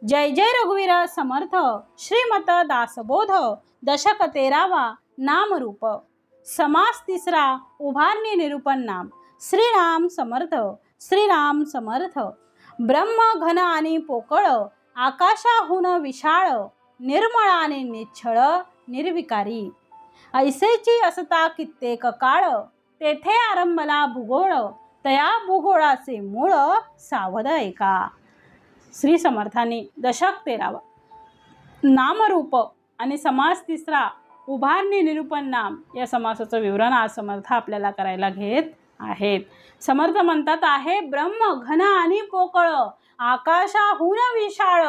जय जय रघुवीर समर्थ श्रीमत दासबोध दशक 13वा नामरूप समास 3 उभारणी निरूपण नाम श्रीराम समर्थ श्रीराम समर्थ ब्रह्म घन आणि पोकळ आकाशाहून विशाळ निर्मळ आणि निश्चळ निर्विकारी ऐसेची असता कित्येक काळ तेथे आरंभला भूगोळ तया भूगोळाचे मूळ सावध ऐका। श्री समर्थांनी दशक 13वा नामरूप आणि समास 3 उभारणी निरूपण नाम या समासाचं विवरण आज समर्थ आपल्याला करायला घेत आहेत। समर्थ म्हणतात आहे ब्रह्म घन आणि पोकळ आकाशाहून विशाळ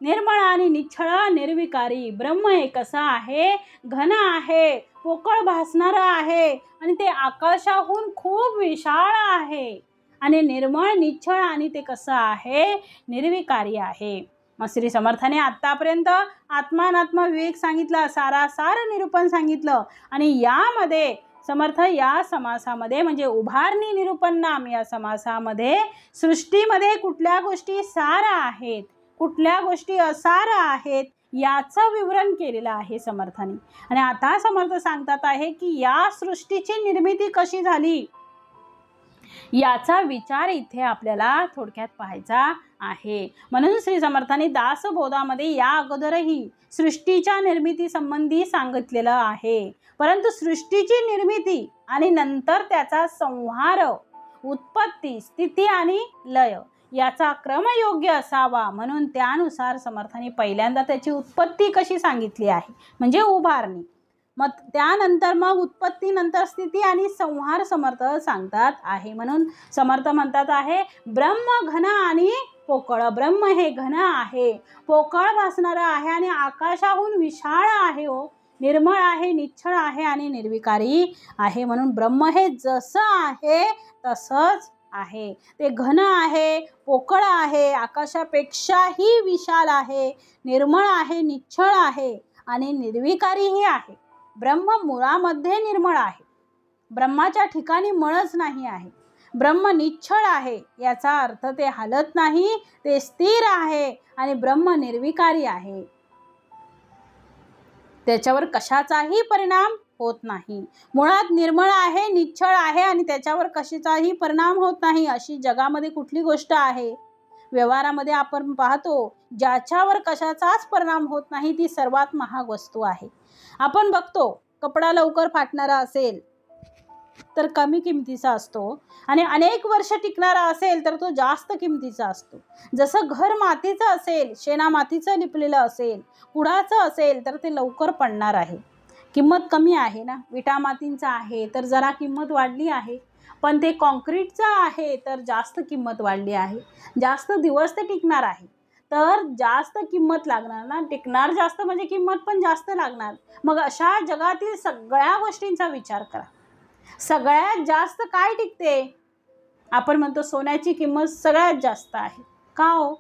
निर्मळ आणि निश्चळ निर्विकारी। ब्रह्म हे कसं आहे, घन आहे, पोकळ भासणारं आहे आणि ते आकाशाहून खूप विशाळ आहे आणि निर्मळ निश्चळ आणि ते कसं आहे, निर्विकारी आहे। मग श्री समर्थाने आतापर्यंत आत्मानात्म विवेक सांगितला, सारासार निरूपण सांगितलं आणि यामध्ये समर्थ या समासामध्ये म्हणजे उभारणी निरूपण नाम या समासामध्ये सृष्टीमध्ये कुठल्या गोष्टी सार आहेत, कुठल्या गोष्टी असार आहेत याचं विवरण केलेलं आहे समर्थाने। आणि आता समर्थ सांगतात आहे की या सृष्टीची निर्मिती कशी झाली याचा विचार इथे आपल्याला थोडक्यात पाहायचा आहे। म्हणून श्री समर्थांनी दासबोधामध्ये या अगोदरही सृष्टीच्या निर्मिती संबंधी सांगितलेलं आहे, परंतु सृष्टीची निर्मिती आणि नंतर त्याचा संहार, उत्पत्ती, स्थिती आणि लय याचा क्रम योग्य असावा म्हणून त्यानुसार समर्थांनी पहिल्यांदा त्याची उत्पत्ती कशी सांगितली आहे म्हणजे उभारणी, मग त्यानंतर मग उत्पत्ती, नंतर स्थिती आणि संहार समर्थ सांगतात आहे। म्हणून समर्थ म्हणतात आहे ब्रह्म घन आणि पोकळ। ब्रह्म हे घन आहे, पोकळ भासणारं आहे आणि आकाशाहून विशाळ आहे, हो निर्मळ आहे, निश्चळ आहे आणि निर्विकारी आहे। म्हणून ब्रह्म हे जसं आहे तसंच आहे, ते घन आहे, पोकळ आहे, आकाशापेक्षाही विशाल आहे, निर्मळ आहे, निश्चळ आहे आणि निर्विकारीही आहे। ब्रह्म मुळामध्ये निर्मळ आहे, ब्रह्माच्या ठिकाणी मळच नाही आहे। ब्रह्म निश्चळ आहे याचा अर्थ ते हलत नाही, ते स्थिर आहे आणि ब्रह्म निर्विकारी आहे, त्याच्यावर कशाचाही परिणाम होत नाही। मुळात निर्मळ आहे, निश्चळ आहे आणि त्याच्यावर कशाचाही परिणाम होत नाही अशी जगामध्ये कुठली गोष्ट आहे? व्यवहारामध्ये आपण पाहतो ज्याच्यावर कशाचाच परिणाम होत नाही ती सर्वात महाग वस्तू आहे। आपण बघतो कपडा लवकर फाटणारा असेल तर कमी किमतीचा असतो आणि अनेक वर्ष टिकणारा असेल तर तो जास्त किमतीचा असतो। जसं घर मातीचं असेल, शेणा मातीचं लिपलेलं असेल, कुडाचं असेल तर ते लवकर पडणार आहे, किंमत कमी आहे ना। विटा मातींचा आहे तर जरा किंमत वाढली आहे, पण ते कॉन्क्रीटचं आहे तर जास्त किंमत वाढली आहे, जास्त दिवस ते टिकणार आहे तर जास्त किंमत लागणार ना, टिकणार जास्त म्हणजे किंमत पण जास्त लागणार। मग अशा जगातील सगळ्या गोष्टींचा विचार करा, सगळ्यात जास्त काय टिकते? आपण म्हणतो सोन्याची किंमत सगळ्यात जास्त आहे का हो?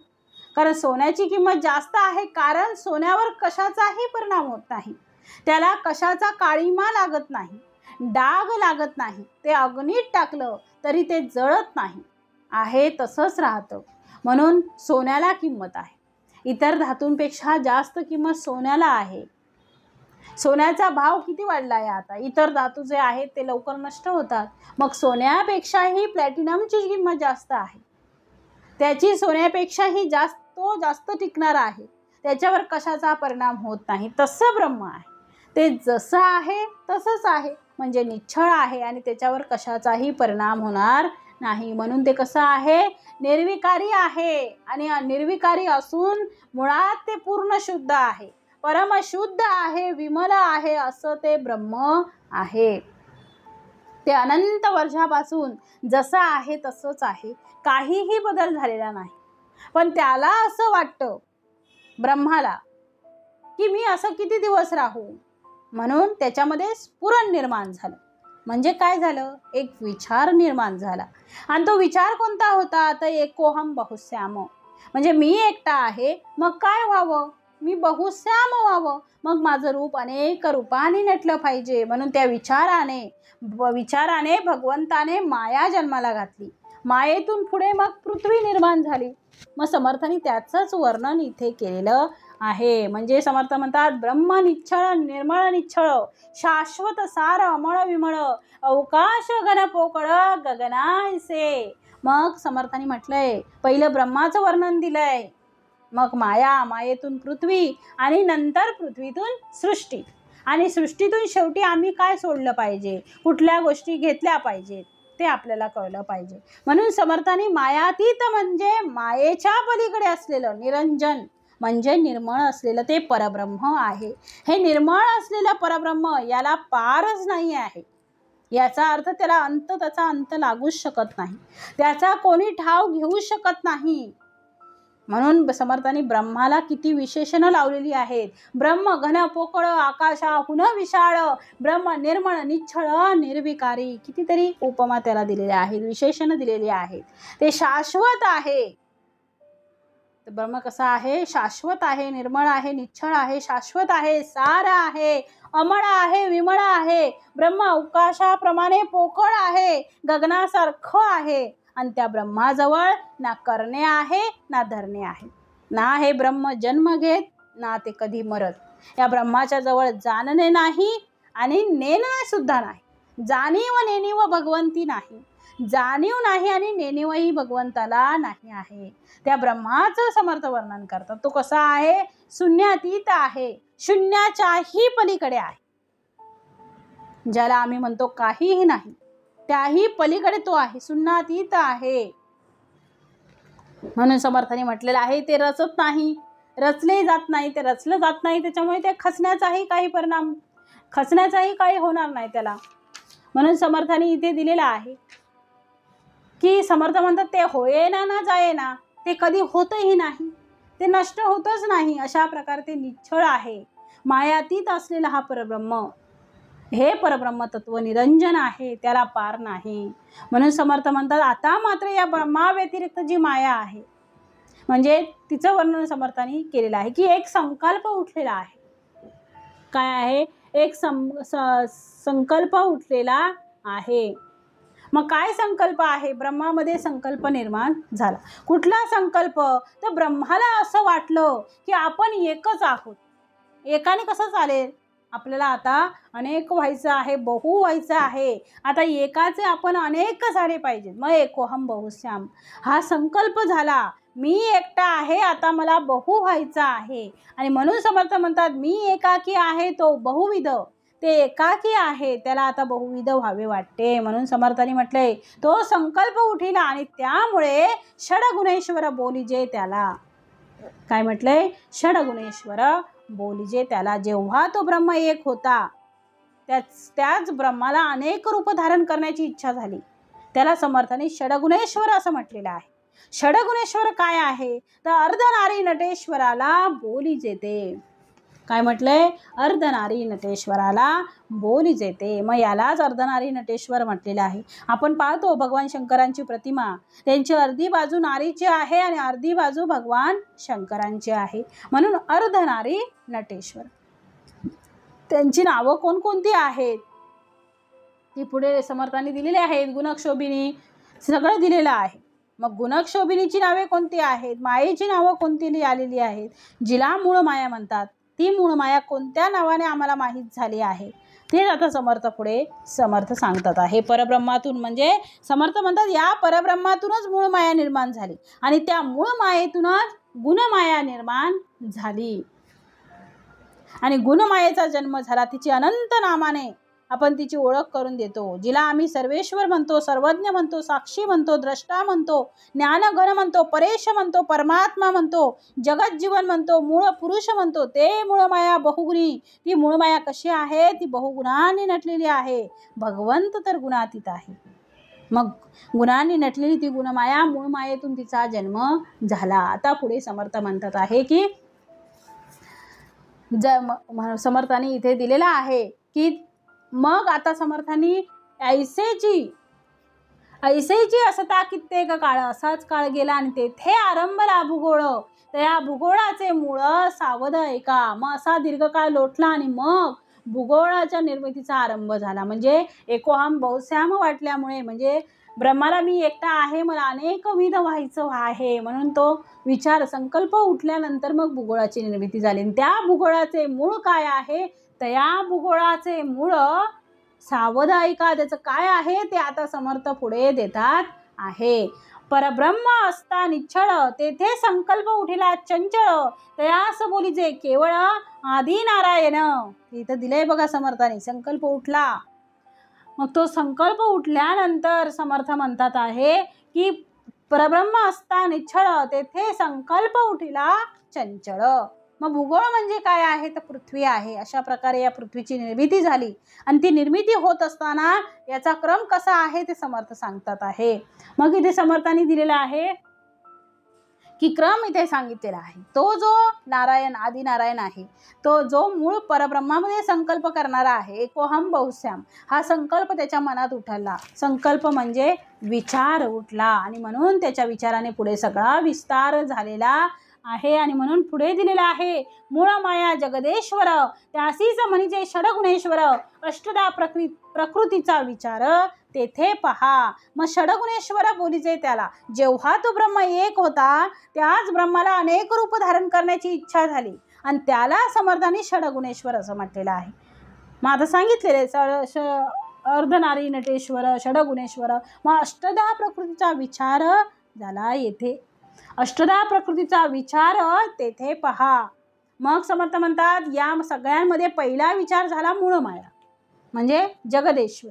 कारण सोन्याची किंमत जास्त आहे कारण सोन्यावर कशाचाही परिणाम होत नाही, त्याला कशाचा काळीमा लागत नाही, डाग लागत नाही, ते अग्नीत टाकलं तरी ते जळत नाही, आहे तसंच राहतं। म्हणून सोन्याला किंमत आहे, इतर धातूंपेक्षा जास्त किंमत सोन्याला आहे। सोन्याचा भाव किती वाढला आहे आता, इतर धातू जे आहेत ते लवकर नष्ट होतात, मग सोन्यापेक्षाही प्लॅटिनमची किंमत जास्त आहे, त्याची सोन्यापेक्षाही जास्त टिकणार आहे, त्याच्यावर कशाचा परिणाम होत नाही। तसं ब्रह्म आहे, ते जसं आहे तसंच आहे म्हणजे निश्चळ आहे आणि त्याच्यावर कशाचाही परिणाम होणार नाही। म्हणून ते कसं आहे, निर्विकारी आहे आणि निर्विकारी असून मुळात ते पूर्ण शुद्ध आहे, परमशुद्ध आहे, विमल आहे, असं ते ब्रह्म आहे। ते अनंत वर्षापासून जसं आहे तसंच आहे, काहीही बदल झालेला नाही। पण त्याला असं वाटतं ब्रह्माला की मी असं किती दिवस राहू, म्हणून त्याच्यामध्ये स्फुरण निर्माण झालं। म्हणजे काय झालं, एक विचार निर्माण झाला आणि तो विचार कोणता होता तर एकोहम बहुश्याम, म्हणजे मी एकटा आहे मग काय व्हावं, मी बहुश्याम व्हावं, मग माझं रूप अनेक रूपाने नटलं पाहिजे। म्हणून त्या विचाराने भगवंताने माया जन्माला घातली मायेतून पुढे मग पृथ्वी निर्माण झाली. मग समर्थांनी त्याचंच वर्णन इथे केलेलं आहे. म्हणजे समर्थ म्हणतात ब्रह्म निच्छळ निर्मळ निच्छळ शाश्वत सार अमळ विमळ अवकाश घन पोकळ गगनायसे. मग समर्थांनी म्हटलंय पहिलं ब्रह्माचं वर्णन दिलंय, मग माया, मायेतून पृथ्वी आणि नंतर पृथ्वीतून सृष्टी, आणि सृष्टीतून शेवटी आम्ही काय सोडलं पाहिजे, कुठल्या गोष्टी घेतल्या पाहिजेत ते आपल्याला कळलं पाहिजे. म्हणून समर्थांनी मायातीत म्हणजे मायेच्या पलीकडे असलेलं निरंजन म्हणजे निर्मळ असलेलं ते परब्रह्म आहे. हे निर्मळ असलेलं परब्रह्म याला पारच नाही आहे. याचा अर्थ त्याला त्याचा अंत लागूच शकत नाही, त्याचा कोणी ठाव घेऊ शकत नाही. म्हणून समर्थांनी ब्रह्माला किती विशेषणं लावलेली आहेत. ब्रह्म घन पोकळ आकाशाहून विशाळ, ब्रह्म निर्मळ निच्छळ निर्विकारी, कितीतरी उपमा त्याला दिलेल्या आहेत, विशेषणं दिलेली आहेत. ते शाश्वत आहे. ब्रह्म कसा आहे? शाश्वत आहे, निर्मळ आहे, निच्छळ आहे, शाश्वत आहे, सार आहे, अमळ आहे, विमळ आहे. ब्रह्म अवकाशाप्रमाणे पोकळ आहे, गगनासारखं आहे. आणि त्या ब्रह्माजवळ ना करणे आहे ना धरणे आहे. ना हे ब्रह्म जन्म घेत ना ते कधी मरत. या ब्रह्माच्या जवळ जाणणे नाही आणि नेणणे सुद्धा नाही. जाणीव नेणीव भगवंती नाही, जाणीव नाही आणि नेणीवही भगवंताला नाही आहे. त्या ब्रह्माचं समर्थ वर्णन करतात. तो कसा आहे? शून्यातीत आहे, शून्याच्याही पलीकडे आहे. ज्याला आम्ही म्हणतो काहीही नाही, त्याही पलीकडे तो आहे, शून्यातीत आहे. म्हणून समर्थाने म्हटलेलं आहे ते रचत नाही, रचले जात नाही, ते रचलं जात नाही, त्याच्यामुळे ते खचण्याचाही काही होणार नाही त्याला. म्हणून समर्थाने इथे दिलेलं आहे की समर्थ म्हणतात ते होयेना ना जायेना, ते कधी होतही नाही, ते नष्ट होतच नाही. अशा प्रकारे ते निश्चळ आहे. मायातीत असलेला हा परब्रह्म, हे परब्रह्म तत्व निरंजन आहे, त्याला पार नाही. म्हणून समर्थ म्हणतात आता मात्र या ब्रह्मा व्यतिरिक्त जी माया आहे, म्हणजे तिचं वर्णन समर्थांनी केलेलं आहे की एक संकल्प उठलेला आहे. काय आहे? एक संकल्प उठलेला आहे. मग काय संकल्प आहे? ब्रह्मामध्ये संकल्प निर्माण झाला. कुठला संकल्प? तर ब्रह्माला असं वाटलं की आपण एकच आहोत. एकाने कसं चालेल? आपल्याला आता अनेक व्हायचं आहे, बहु व्हायचं आहे. आता एकाचे आपण अनेक झाले पाहिजेत. मग एकोहम बहुश्याम हा संकल्प झाला. मी एकटा आहे, आता मला बहु व्हायचं आहे. आणि म्हणून समर्थ म्हणतात मी एकाकी आहे, तो बहुविध. ते एकाकी आहे, त्याला आता बहुविध व्हावे वाटते. म्हणून समर्थांनी म्हटले तो संकल्प उठिला आणि त्यामुळे षडगुणेश्वर बोलिजे त्याला. काय म्हटलंय? षडगुणेश्वर बोलिजे त्याला. जेव्हा तो ब्रह्म एक होता, त्याच ब्रह्माला अनेक रूप धारण करण्याची इच्छा झाली. त्याला समर्थाने षडगुणेश्वर असं म्हटलेलं आहे. षडगुणेश्वर काय आहे? तर अर्धनारी नटेश्वराला बोलिजे ते. काय म्हटलंय? अर्धनारी नटेश्वराला बोलिजे ते. मग यालाच अर्धनारी नटेश्वर म्हटलेलं आहे. आपण पाहतो भगवान शंकरांची प्रतिमा, त्यांची अर्धी बाजू नारीची आहे आणि अर्धी बाजू भगवान शंकरांची आहे. म्हणून अर्धनारी नटेश्वर. त्यांची नावं कोणकोणती आहेत ती पुढे समर्थांनी दिलेली आहेत. गुणक्षोभिनी सगळं दिलेलं आहे. मग गुणक्षोभिनीची नावे कोणती आहेत? मायेची नावं कोणती आलेली आहेत? जिला मूळ माया म्हणतात, ती मूळ माया कोणत्या नावाने आम्हाला माहीत झाली आहे ते आता समर्थ सांगतात आहे. परब्रह्मातून म्हणजे समर्थ म्हणतात या परब्रह्मातूनच मूळ माया निर्माण झाली आणि त्या मूळ मायेतूनच गुणमाया निर्माण झाली आणि गुणमायेचा जन्म झाला. तिची अनंत नामाने आपण तिची ओळख करून देतो. जिला आम्ही सर्वेश्वर म्हणतो, सर्वज्ञ म्हणतो, साक्षी म्हणतो, द्रष्टा म्हणतो, ज्ञानघन म्हणतो, परेश म्हणतो, परमात्मा म्हणतो, जगज्जीवन म्हणतो, मूळ पुरुष म्हणतो, ते मूळ माया बहुगुणी. ती मूळ माया कशी आहे? ती बहुगुणांनी नटलेली आहे. भगवंत तर गुणातीत आहे. मग गुणांनी नटलेली ती गुणमाया, मूळ मायेतून तिचा जन्म झाला. आता पुढे समर्थ म्हणतात आहे की समर्थांनी इथे दिलेला आहे की मग आता समर्थांनी ऐसेची असता कित्येक काळ, असाच काळ गेला आणि तेथे आरंभला भूगोळ. तर या भूगोळाचे मूळ सावध ऐका. मग असा दीर्घकाळ लोटला आणि मग भूगोळाच्या निर्मितीचा आरंभ झाला. म्हणजे एकोहम बहुश्याम वाटल्यामुळे, म्हणजे ब्रह्माला मी एकटा आहे, मला अनेकविध व्हायचं आहे, म्हणून तो विचार संकल्प उठल्यानंतर मग भूगोळाची निर्मिती झाली. त्या भूगोळाचे मूळ काय आहे, त्या भूगोळाचे मूळ सावध ऐका, त्याचं काय आहे ते आता समर्थ पुढे देतात आहे. परब्रह्म असता निश्चळ, तेथे संकल्प उठिला चंचळ, तयास बोलीचे केवळ आदी नारायण. इथं दिलंय बघा समर्थाने, संकल्प उठला. मग तो संकल्प उठल्यानंतर समर्थ म्हणतात आहे की परब्रह्म असता निश्चळ, तेथे संकल्प उठिला चंचळ. मग भूगोळ म्हणजे काय आहे, तर पृथ्वी आहे. अशा प्रकारे या पृथ्वीची निर्मिती झाली आणि ती निर्मिती होत असताना याचा क्रम कसा आहे ते समर्थ सांगतात आहे. मग इथे समर्थांनी दिलेला आहे की क्रम इथे सांगितलेला आहे. तो जो नारायण आदी नारायण आहे, तो जो मूळ परब्रह्मामध्ये संकल्प करणारा आहे, एकोहम बहुश्याम, हा संकल्प त्याच्या मनात उठला. संकल्प म्हणजे विचार उठला आणि म्हणून त्याच्या विचाराने पुढे सगळा विस्तार झालेला आहे. आणि म्हणून पुढे दिलेला आहे, मूळ माया जगदेश्वर, त्यासीच म्हणजे षडगुणेश्वर, अष्टदा प्रकृतीचा विचार तेथे पहा. मग षडगुणेश्वर बोलीचे त्याला, जेव्हा तो ब्रह्म एक होता त्याच ब्रह्माला अनेक रूप धारण करण्याची इच्छा झाली आणि त्याला समर्थांनी षडगुणेश्वर असं म्हटलेलं आहे. मग आता सांगितलेले अर्धनारी नटेश्वर, षडगुणेश्वर. मग अष्टदा प्रकृतीचा विचार झाला येथे, अष्टदा प्रकृतीचा विचार तेथे पहा. मग समर्थ म्हणतात या सगळ्यांमध्ये पहिला विचार झाला मूळ माया म्हणजे जगदेश्वर,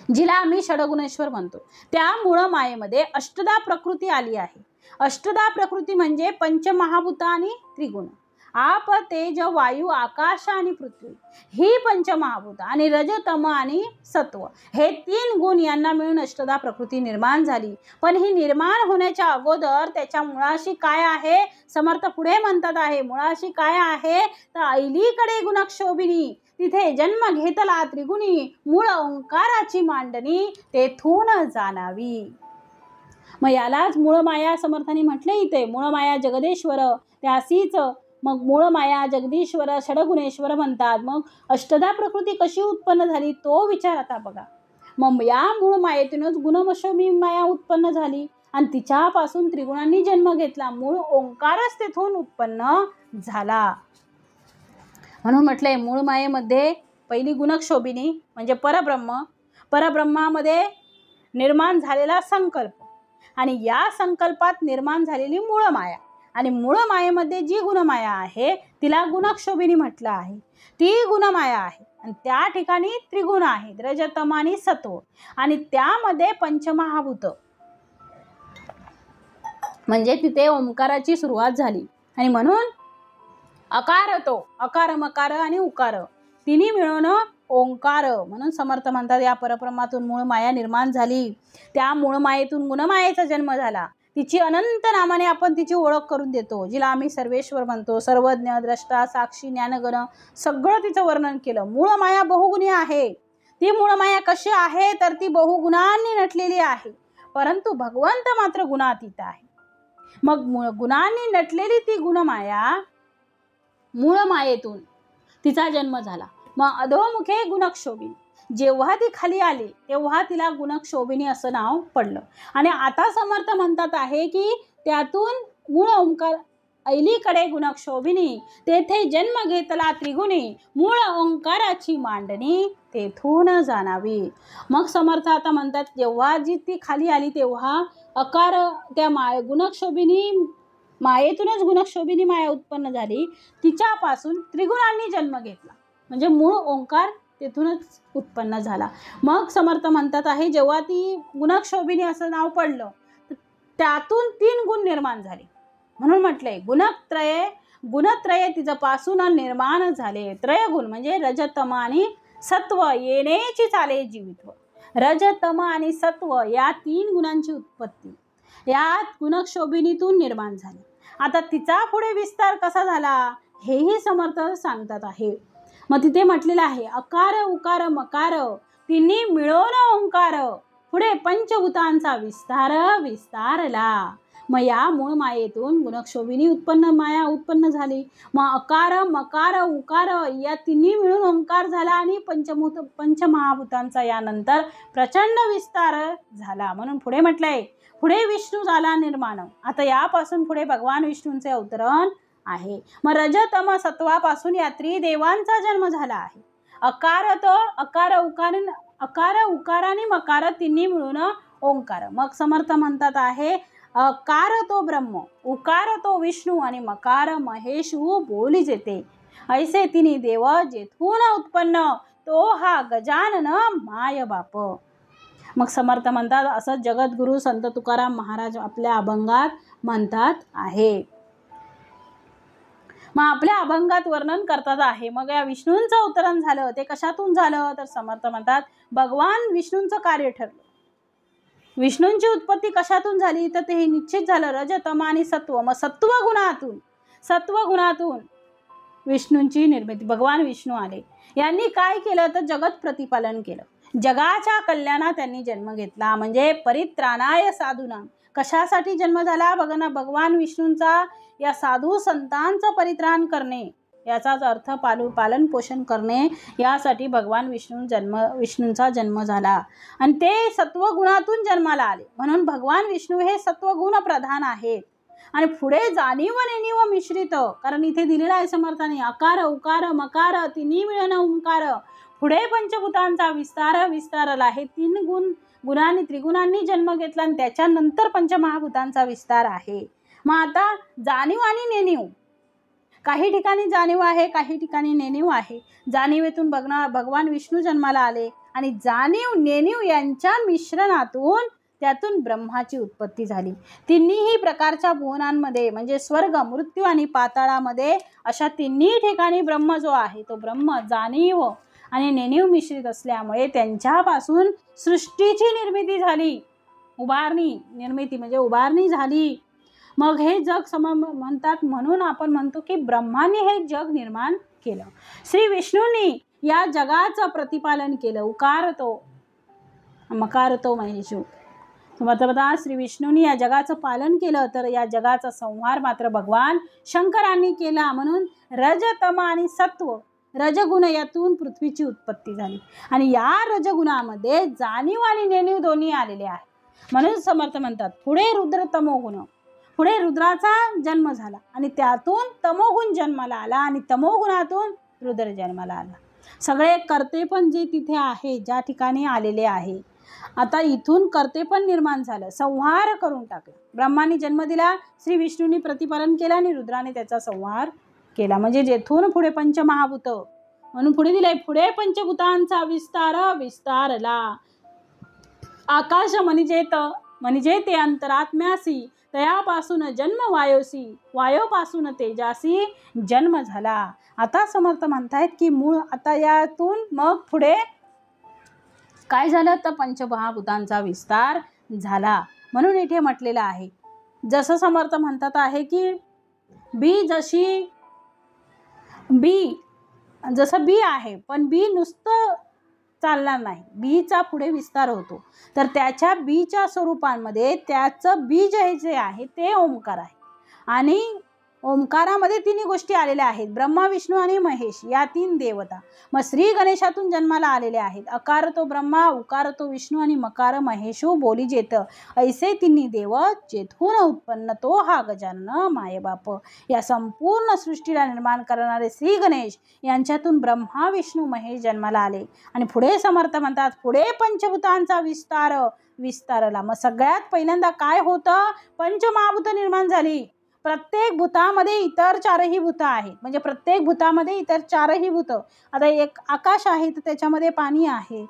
जिला आम्ही षडगुणेश्वर म्हणतो. त्या मूळ मायेमध्ये अष्टदा प्रकृती आली आहे. अष्टदा प्रकृती म्हणजे पंचमहाभूत आणि त्रिगुण, आप तेज वायू आकाश आणि पृथ्वी, ही पंचमहाभूत आणि रज तम आणि सत्व, हे तीन गुण यांना मिळून अष्टदा प्रकृती निर्माण झाली. पण ही निर्माण होण्याच्या अगोदर त्याच्या मुळाशी काय आहे, समर्थ पुढे म्हणतात आहे, मुळाशी काय आहे तर ऐलीकडे गुणक्षोभिनी, तिथे जन्म घेतला त्रिगुणी, मूळ ओंकाराची मांडणी तेथून जाणावी. मग यालाच मूळ माया समर्थांनी म्हटले इथे, मूळ माया जगदेश्वर, त्यासीच मग मूळ माया जगदीश्वर षडगुणेश्वर म्हणतात. मग अष्टदा प्रकृती कशी उत्पन्न झाली तो विचार आता बघा. मग या मूळ मायेतूनच गुणमशमी माया उत्पन्न झाली आणि तिच्यापासून त्रिगुणांनी जन्म घेतला. मूळ ओंकारच तेथून उत्पन्न झाला. म्हणून म्हटलंय मूळ मायेमध्ये पहिली गुणक्षोभिनी म्हणजे परब्रह्म, परब्रह्मामध्ये निर्माण झालेला संकल्प आणि या संकल्पात निर्माण झालेली मूळ माया, आणि मूळ मायेमध्ये जी गुणमाया आहे तिला गुणक्षोभिनी म्हटलं आहे. ती गुणमाया आहे आणि त्या ठिकाणी त्रिगुण आहेत, रज तम आणि सत्व, आणि त्यामध्ये पंचमहाभूत म्हणजे तिथे ओंकाराची सुरुवात झाली. आणि म्हणून अकार, तो अकार मकार आणि उकार तिन्ही मिळून ओंकार. म्हणून समर्थ म्हणतात या परब्रह्मातून मूळ माया निर्माण झाली. त्या मूळ मायेतून गुणमायेचा जन्म झाला. तिची अनंत नामाने आपण तिची ओळख करून देतो, जिला आम्ही सर्वेश्वर म्हणतो. सर्वज्ञ, द्रष्टा, साक्षी, ज्ञानगण सगळं तिचं वर्णन केलं. मूळ माया बहुगुणी आहे. ती मूळ माया कशी आहे तर ती बहुगुणांनी नटलेली आहे, परंतु भगवंत मात्र गुणातीत आहे. मग गुणांनी नटलेली ती गुणमाया मूळ मायेतून तिचा जन्म झाला. मग अधोमुखे गुणक्षोभिनी, जेव्हा ती खाली आली तेव्हा तिला गुणक्षोभिनी असं नाव पडलं. आणि आता समर्थ म्हणतात आहे की त्यातून मूळ ओंकार ऐलीकडे गुणक्षोभिनी, तेथे जन्म घेतला त्रिगुणी, मूळ ओंकाराची मांडणी तेथून जाणावी. मग समर्थ आता म्हणतात जेव्हा जी ती खाली आली तेव्हा अकार त्या गुणक्षोभिनी मायेतूनच गुणक्षोभिनी माया उत्पन्न झाली. तिच्यापासून त्रिगुणांनी जन्म घेतला म्हणजे मूळ ओंकार तेथूनच उत्पन्न झाला. मग समर्थ म्हणतात आहे जेव्हा ती गुणक्षोभिनी असं नाव पडलं त्यातून तीन गुण निर्माण झाले. म्हणून म्हटलंय गुणत्रय तिच्यापासून निर्माण झाले. त्रयगुण म्हणजे रजतम आणि सत्व, येणेची चाले जीवित्व. रजतम आणि सत्व या तीन गुणांची उत्पत्ती यात गुणक्षोभिनीतून निर्माण झाली. आता तिचा पुढे विस्तार कसा झाला हेही समर्थ सांगतात आहे. मग तिथे म्हटलेलं आहे अकार उकार मकार तिन्ही मिळून ओंकार, पुढे पंचभूतांचा विस्तार विस्तारला. मग या मूळ मायेतून गुणक्षोभिनी उत्पन्न माया उत्पन्न झाली. मग अकार मकार उकार या तिन्ही मिळून ओंकार झाला आणि पंचमहाभूतांचा यानंतर प्रचंड विस्तार झाला. म्हणून पुढे म्हटलंय, पुढे विष्णू झाला निर्माण. आता यापासून पुढे भगवान विष्णूंचे अवतरण आहे. मग रजतम सत्वापासून या त्रिदेवांचा जन्म झाला आहे. अकार उकार आणि मकार तिन्ही मिळून ओंकार. मग समर्थ म्हणतात आहे, अकार तो ब्रह्म, उकार तो विष्णू आणि मकार महेशू बोली जेते. ऐसे तिन्ही देव जेथून उत्पन्न तो हा गजानन माय बाप. मग समर्थ म्हणतात असं जगद्गुरु संत तुकाराम महाराज आपल्या अभंगात म्हणतात आहे. मग आपल्या अभंगात वर्णन करतात आहे. मग या विष्णूंचं अवतरण झालं ते कशातून झालं तर समर्थ म्हणतात भगवान विष्णूंचं कार्य ठरलं. विष्णूंची उत्पत्ती कशातून झाली तर ते निश्चित झालं रजतम आणि सत्व. मग सत्वगुणातून विष्णूंची निर्मिती. भगवान विष्णू आले. यांनी काय केलं तर जगत प्रतिपालन केलं. जगाच्या कल्याणात त्यांनी जन्म घेतला. म्हणजे परित्राणाय साधूनाम. कशासाठी जन्म झाला बघा ना, भगवान विष्णूंचा या साधू संतांचं परित्राण करणे, याचाच अर्थ पालन पोषण करणे, यासाठी भगवान विष्णूंचा जन्म झाला. आणि ते सत्वगुणातून जन्माला आले. म्हणून भगवान विष्णू हे सत्वगुण प्रधान आहेत. आणि पुढे जाणीव नेणीव मिश्रित, कारण इथे दिलेला आहे समर्थाने अकार उकार मकार तिन्ही मिळून ओंकार. पुढे पंचभूतांचा विस्तारला. हे तीन गुणांनी त्रिगुणांनी जन्म घेतला आणि त्याच्यानंतर पंचमहाभूतांचा विस्तार आहे. मग आता जाणीव आणि नेणीव, काही ठिकाणी जाणीव आहे, काही ठिकाणी नेणीव आहे. जाणीवेतून भगवान विष्णू जन्माला आले आणि जाणीव नेणीव यांच्या मिश्रणातून त्यातून ब्रह्माची उत्पत्ती झाली. तिन्ही प्रकारच्या भुवनांमध्ये म्हणजे स्वर्ग, मृत्यू आणि पाताळामध्ये अशा तिन्ही ठिकाणी ब्रह्म जो आहे तो ब्रह्म जाणीव आणि नेणीव मिश्रित असल्यामुळे त्यांच्यापासून सृष्टीची निर्मिती झाली. निर्मिती म्हणजे उभारणी झाली. मग हे जग म्हणतात. म्हणून आपण म्हणतो की ब्रह्माने हे जग निर्माण केलं. श्री विष्णूंनी या जगाचं प्रतिपालन केलं. उकार तो मकार तो महेशू. बघा श्री विष्णूंनी या जगाचं पालन केलं तर या जगाचा संहार मात्र भगवान शंकरांनी केला. म्हणून रजतम आणि सत्व रजगुण यातून पृथ्वीची उत्पत्ती झाली. आणि या रजगुणामध्ये जाणीव आणि नेणीव दोन्ही आलेले आहे. म्हणून समर्थ म्हणतात पुढे रुद्र तमोगुण. पुढे रुद्राचा जन्म झाला आणि त्यातून तमोगुण जन्माला आला आणि तमोगुणातून रुद्र जन्माला आला. सगळे कर्ते पण जे तिथे आहे, ज्या ठिकाणी आलेले आहे, आता इथून कर्ते पण निर्माण झालं. संहार करून टाकला. ब्रह्माने जन्म दिला, श्री विष्णूंनी प्रतिपालन केला आणि रुद्राने त्याचा संहार केला. म्हणजे जेथून पुढे पंचमहाभूत म्हणून पुढे दिलंय, पुढे पंचभूतांचा विस्तारला. आकाश म्हणजे ते अंतरात्म्यासी, तयापासून जन्म वायोसी, वायोपासून तेजासी जन्म झाला. आता समर्थ म्हणतायत की मूळ आता यातून मग पुढे काय झालं तर पंचमहाभूतांचा विस्तार झाला. म्हणून इथे म्हटलेलं आहे, जसं समर्थ म्हणतात आहे की जसं बी आहे पण बी नुसतं चालणार नाही, बीचा पुढे विस्तार होतो. तर त्याच्या बीच्या स्वरूपांमध्ये त्याचं बीज हे जे आहे ते ओंकार आहे. आणि ओंकारामध्ये तिन्ही गोष्टी आलेल्या आहेत, ब्रह्मा विष्णू आणि महेश या तीन देवता. मग श्री गणेशातून जन्माला आलेले आहेत. अकार तो ब्रह्मा, उकार तो विष्णू आणि मकार महेशू बोली जेत. ऐसे तिन्ही देव जेथून उत्पन्न तो हा गजानन मायबाप. या संपूर्ण सृष्टीला निर्माण करणारे श्री गणेश यांच्यातून ब्रह्मा विष्णू महेश जन्माला आले. आणि पुढे समर्थ म्हणतात पुढे पंचभूतांचा विस्तारला. मग सगळ्यात पहिल्यांदा काय होतं, पंचमहाभूत निर्माण झाली. प्रत्येक भूतामध्ये इतर चारही भूत आहेत. म्हणजे प्रत्येक भूतामध्ये इतर चारही भूत. आता एक आकाश आहे तर त्याच्यामध्ये पाणी आहे,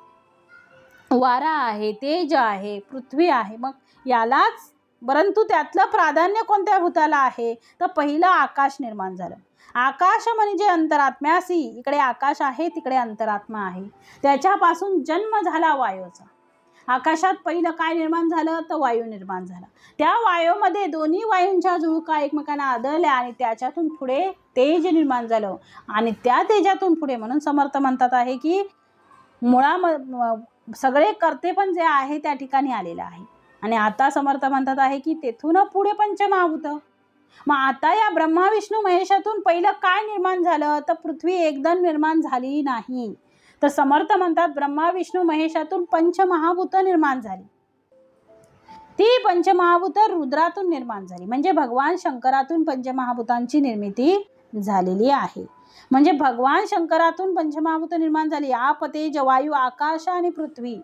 वारा आहे, तेज आहे, पृथ्वी आहे. मग यालाच परंतु त्यातलं प्राधान्य कोणत्या भूताला आहे तर पहिलं आकाश निर्माण झालं. आकाश म्हणजे अंतरात्म्यासी. इकडे आकाश आहे, तिकडे अंतरात्मा आहे. त्याच्यापासून जन्म झाला वायूचा. आकाशात पहिलं काय निर्माण झालं तर वायू निर्माण झाला. त्या वायूमध्ये दोन्ही वायूंच्या झुळका एकमेकांना आदळल्या आणि त्याच्यातून पुढे तेज निर्माण झालं. आणि त्या तेजातून पुढे म्हणून समर्थ म्हणतात आहे की सगळे कर्ते पण जे आहे त्या ठिकाणी आलेलं आहे. आणि आता समर्थ म्हणतात आहे की तेथून पुढे पंचमहाभूत. मग आता या ब्रह्मा विष्णू महेशातून पहिलं काय निर्माण झालं, तर पृथ्वी एकदम निर्माण झाली नाही. तर समर्थ म्हणतात ब्रह्मा विष्णू महेशातून पंचमहाभूत निर्माण झाली. ती पंचमहाभूत रुद्रातून निर्माण झाली. म्हणजे भगवान शंकरातून पंचमहाभूतांची निर्मिती झालेली आहे. म्हणजे भगवान शंकरातून पंचमहाभूत निर्माण झाली. आप, तेज, वायू, आकाश आणि पृथ्वी.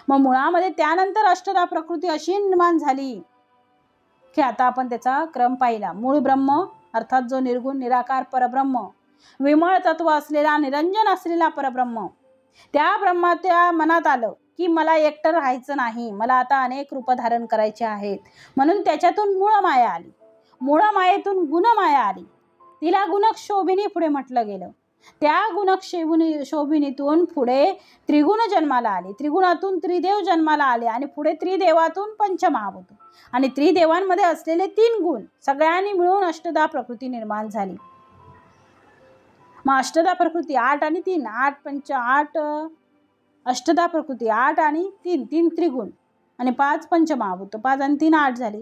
मग मुळामध्ये त्यानंतर अष्टधा प्रकृती अशी निर्माण झाली की आता आपण त्याचा क्रम पाहिला. मूळ ब्रह्म अर्थात जो निर्गुण निराकार परब्रह्म, विमळ तत्व असलेला निरंजन असलेला परब्रह्म, त्या ब्रह्माच्या मनात आलं की मला एकटं राहायचं नाही, मला आता अनेक रूप धारण करायचे आहेत. म्हणून त्याच्यातून मूळ माया आली. मूळ मायेतून गुणमाया आली. तिला गुणक्षोभिनी पुढे म्हटलं गेलं. त्या गुणक्षोभिनीतून पुढे त्रिगुण जन्माला आले. त्रिगुणातून त्रिदेव जन्माला आले आणि पुढे त्रिदेवातून पंचमहाभूत आणि त्रिदेवांमध्ये असलेले 3 गुण सगळ्यांनी मिळून अष्टधा प्रकृती निर्माण झाली. मग अष्टधा प्रकृती 8 आणि 3, 8 अष्टधा प्रकृती 8 आणि 3 त्रिगुण आणि 5 पंचमहाभूत, 5 आणि 3 8 झाले.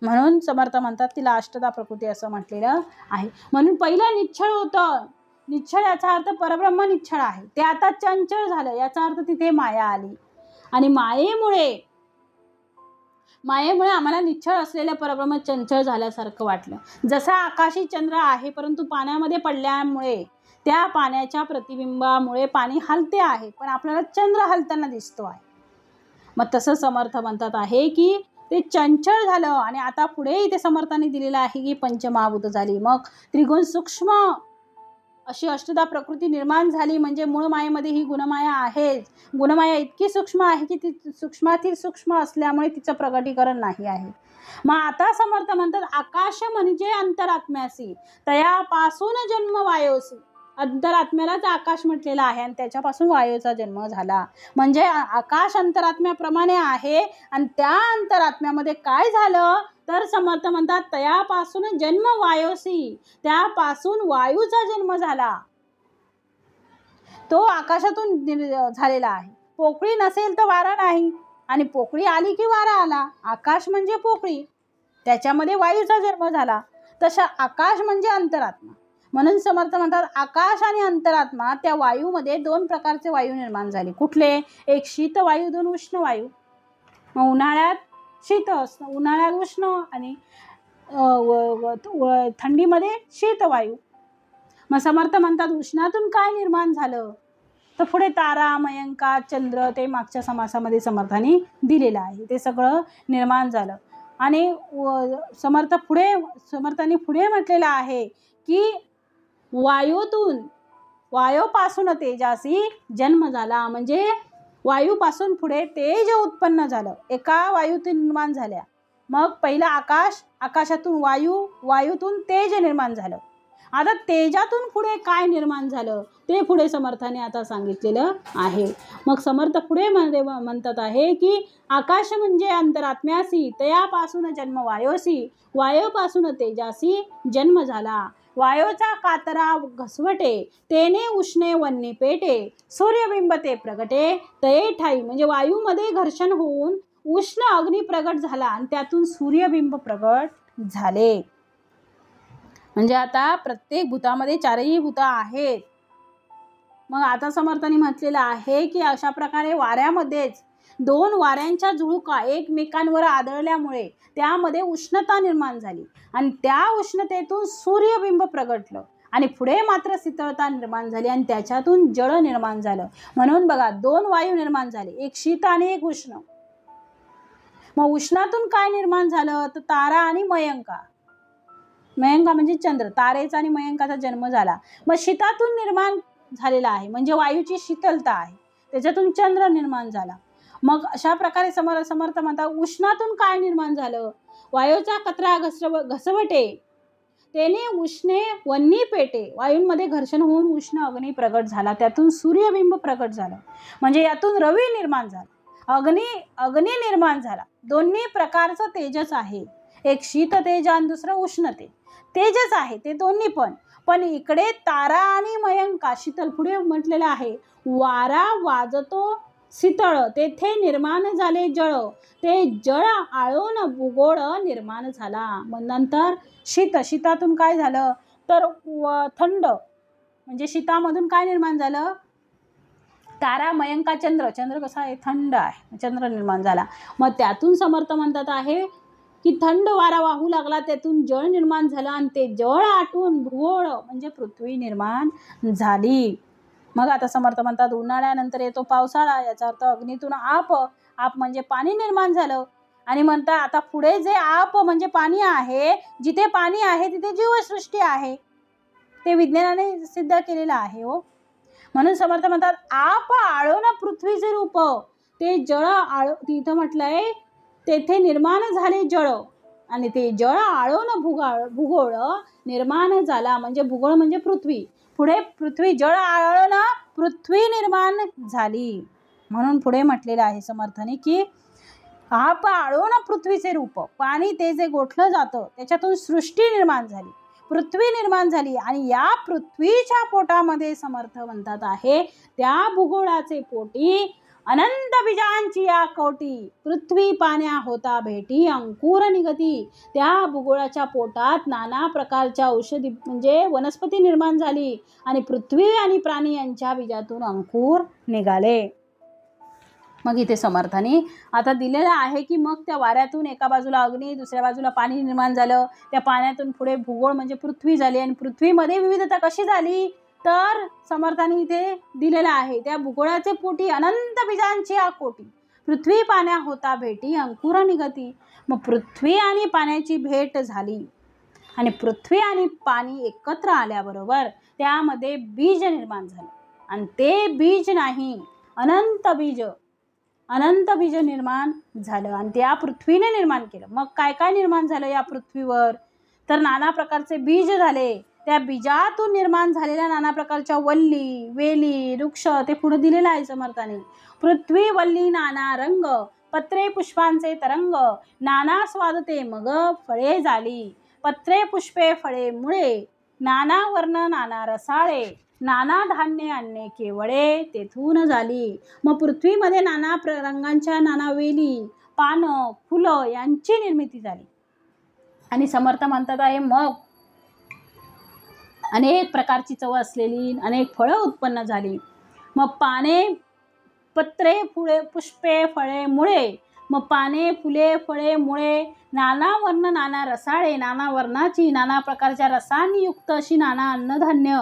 म्हणून समर्थ म्हणतात तिला अष्टधा प्रकृती असं म्हटलेलं आहे. म्हणून पहिलं निश्चळ होतं. निश्चळ याचा अर्थ परब्रह्म निश्चळ आहे, ते आता चंचल झालं. याचा अर्थ तिथे माया आली आणि मायेमुळे आम्हाला निश्चळ असलेलं परब्रह्म चंचल झाल्यासारखं वाटलं. जसा आकाशी चंद्र आहे परंतु पाण्यामध्ये पडल्यामुळे त्या पाण्याच्या प्रतिबिंबामुळे पाणी हलते आहे पण आपल्याला चंद्र हलताना दिसतो आहे. मग तसं समर्थ म्हणतात आहे की ते चंचल झालं आणि आता पुढे इथे समर्थांनी दिलेलं आहे की पंचमहाभूत झाली. मग त्रिगुण सूक्ष्म अशी अष्टधा प्रकृती निर्माण झाली. म्हणजे मूळ मायेमध्ये ही गुणमाया आहे. गुणमाया इतकी सूक्ष्म आहे की ती सूक्ष्मातील सूक्ष्म असल्यामुळे तिचं प्रगटीकरण नाही आहे. मग आता समर्थ म्हणतात आकाश म्हणजे अंतरात्म्यासी तयापासून जन्म वायोसी. अंतरात्म्यालाच आकाश म्हटलेला आहे आणि त्याच्यापासून वायूचा जन्म झाला. म्हणजे आकाश अंतरात्म्याप्रमाणे आहे आणि त्या अंतरात्म्यामध्ये काय झालं तर समर्थ म्हणतात तयापासून जन्म वायोसी. त्यापासून वायूचा जन्म झाला. तो आकाशातून झालेला आहे. पोकळी नसेल तर वारा नाही आणि पोकळी आली की वारा आला. आकाश म्हणजे पोकळी, त्याच्यामध्ये वायूचा जन्म झाला. तसं आकाश म्हणजे अंतरात्मा. म्हणून समर्थ म्हणतात आकाश आणि अंतरात्मा त्या वायूमध्ये 2 प्रकारचे वायू निर्माण झाले. कुठले? एक शीत वायू, 2 उष्ण वायू. मग उन्हाळ्यात शीत असतं, उन्हाळ्यात उष्ण आणि थंडीमध्ये शीत वायू. मग समर्थ म्हणतात उष्णातून काय निर्माण झालं तर पुढे तारा, मयंका, चंद्र ते मागच्या समासामध्ये समर्थांनी दिलेलं आहे. ते सगळं निर्माण झालं आणि समर्थांनी पुढे म्हटलेलं आहे की वायूपासून तेजासी जन्म झाला. म्हणजे वायूपासून पुढे तेज उत्पन्न झालं. एका वायूतून निर्माण झाल्या. मग पहिलं आकाश, आकाशातून वायू, वायूतून तेज निर्माण झालं. आता तेजातून पुढे काय निर्माण झालं ते पुढे समर्थाने आता सांगितलेलं आहे. मग समर्थ पुढे म्हणतात आहे की आकाश म्हणजे अंतरात्म्यासी तयापासून जन्म वायोसी. वायूपासून तेजासी जन्म झाला. वायूचा कातरा घसवटे तेने उष्णे वन्नी पेटे. सूर्यबिंब ते प्रगटे तये ठाई. म्हणजे वायूमध्ये घर्षण होऊन उष्ण अग्नी प्रगट झाला आणि त्यातून सूर्यबिंब प्रगट झाले. म्हणजे आता प्रत्येक भूतामध्ये 4ही भूत आहेत. मग आता समर्थांनी म्हटलेलं आहे की अशा प्रकारे वाऱ्यामध्येच 2 वाऱ्यांच्या झुळुका एकमेकांवर आदळल्यामुळे त्यामध्ये उष्णता निर्माण झाली आणि त्या उष्णतेतून सूर्यबिंब प्रगटलं आणि पुढे मात्र शीतळता निर्माण झाली आणि त्याच्यातून जळ निर्माण झालं. म्हणून बघा 2 वायू निर्माण झाले, एक शीत आणि एक उष्ण. मग उष्णातून काय निर्माण झालं तर तारा आणि मयंका. मयंका म्हणजे चंद्र, तारेचा आणि मयंकाचा जन्म झाला. मग शीतातून निर्माण झालेला आहे म्हणजे वायूची शीतलता आहे, त्याच्यातून चंद्र निर्माण झाला. मग अशा प्रकारे समर्थ म्हणतात उष्णातून काय निर्माण झालं. वायूचा कचरा घसवटे तेने उष्णे वन्नी पेटे. वायूंमध्ये घर्षण होऊन उष्ण अग्नी प्रगट झाला, त्यातून सूर्यबिंब प्रगट झालं. म्हणजे यातून रवी निर्माण झाला, अग्नी निर्माण झाला. दोन्ही प्रकारचं तेजस आहे. एक शीत तेज आणि दुसरं उष्ण तेजस आहे. ते दोन्ही पण इकडे तारा आणि मयंका शीतल. पुढे म्हटलेलं आहे वारा वाजतो शीतळ तेथे निर्माण झाले जळ, ते जळ आळून भूगोळ निर्माण झाला. मग नंतर शीतातून काय झालं तर थंड, म्हणजे शीतामधून काय निर्माण झालं, तारा मयंका चंद्र कसा आहे, थंड आहे, चंद्र निर्माण झाला. मग त्यातून समर्थ म्हणतात आहे की थंड वारा वाहू लागला, त्यातून जळ निर्माण झालं आणि ते जळ आटून भूगोळ म्हणजे पृथ्वी निर्माण झाली. मग आता समर्थ म्हणतात उन्हाळ्यानंतर येतो पावसाळा, याचा अर्थ अग्नीतून आप म्हणजे पाणी निर्माण झालं. आणि म्हणतात आता पुढे जे आप म्हणजे पाणी आहे, जिथे पाणी आहे तिथे जीवसृष्टी आहे, ते विज्ञानाने सिद्ध केलेलं आहे हो. म्हणून समर्थ म्हणतात आप आळून पृथ्वीचे रूप, ते जळ तिथं म्हटलंय तेथे निर्माण झाले जळ, आणि ते जळ आळून भूगोळ निर्माण झाला. म्हणजे भूगोळ म्हणजे पृथ्वी, पुढे पृथ्वी जळ आळून पृथ्वी निर्माण झाली. म्हणून पुढे म्हटलेलं आहे समर्थाने की आप आळून पृथ्वीचे रूप, पाणी ते जे गोठलं जातं त्याच्यातून सृष्टी निर्माण झाली, पृथ्वी निर्माण झाली. आणि या पृथ्वीच्या पोटामध्ये समर्थ म्हणतात आहे त्या भूगोळाचे पोटी अनंत बीजांची या कोटी, पृथ्वी पाण्या होता भेटी अंकुर निगती. त्या भूगोळाच्या पोटात नाना प्रकारच्या औषधी म्हणजे वनस्पती निर्माण झाली आणि पृथ्वी आणि प्राणी यांच्या बीजातून अंकुर निघाले. मग इथे समर्थाने आता दिलेलं आहे की मग त्या वाऱ्यातून एका बाजूला अग्नी, दुसऱ्या बाजूला पाणी निर्माण झालं, त्या पाण्यातून पुढे भूगोळ म्हणजे पृथ्वी झाली, आणि पृथ्वीमध्ये विविधता कशी झाली तर समर्थाने इथे दिलेलं आहे त्या भूगोळाचे पोटी अनंत बीजांची या कोटी, पृथ्वी पाण्या होता भेटी अंकुर निगती. मग पृथ्वी आणि पाण्याची भेट झाली आणि पृथ्वी आणि पाणी एकत्र आल्याबरोबर त्यामध्ये बीज निर्माण झालं, आणि ते बीज नाही अनंत बीज निर्माण झालं आणि त्या पृथ्वीने निर्माण केलं. मग काय काय निर्माण झालं या पृथ्वीवर तर नाना प्रकारचे बीज झाले, त्या बीजातून निर्माण झालेल्या नाना प्रकारच्या वल्ली, वेली, वृक्ष ते पुढे दिलेलं आहे समर्थाने. पृथ्वी वल्ली नाना रंग, पत्रे पुष्पांचे तरंग, नाना स्वाद ते मग फळे झाली, पत्रे पुष्पे फळे मुळे, नाना वर्ण नाना रसाळे, नाना धान्य अन्ने केवळे तेथून झाली. मग पृथ्वीमध्ये नाना रंगांच्या नाना वेली, पानं, फुलं यांची निर्मिती झाली. आणि समर्थ म्हणतात आहे मग अनेक प्रकारची चव असलेली अनेक फळं उत्पन्न झाली. मग पाने, पत्रे, फुले, पुष्पे, फळे, मुळे, मग पाने, फुले, फळे, मुळे, नाना वर्ण नाना रसाळे, नाना वर्णाची नाना प्रकारच्या रसांनी युक्त अशी नाना अन्नधान्य,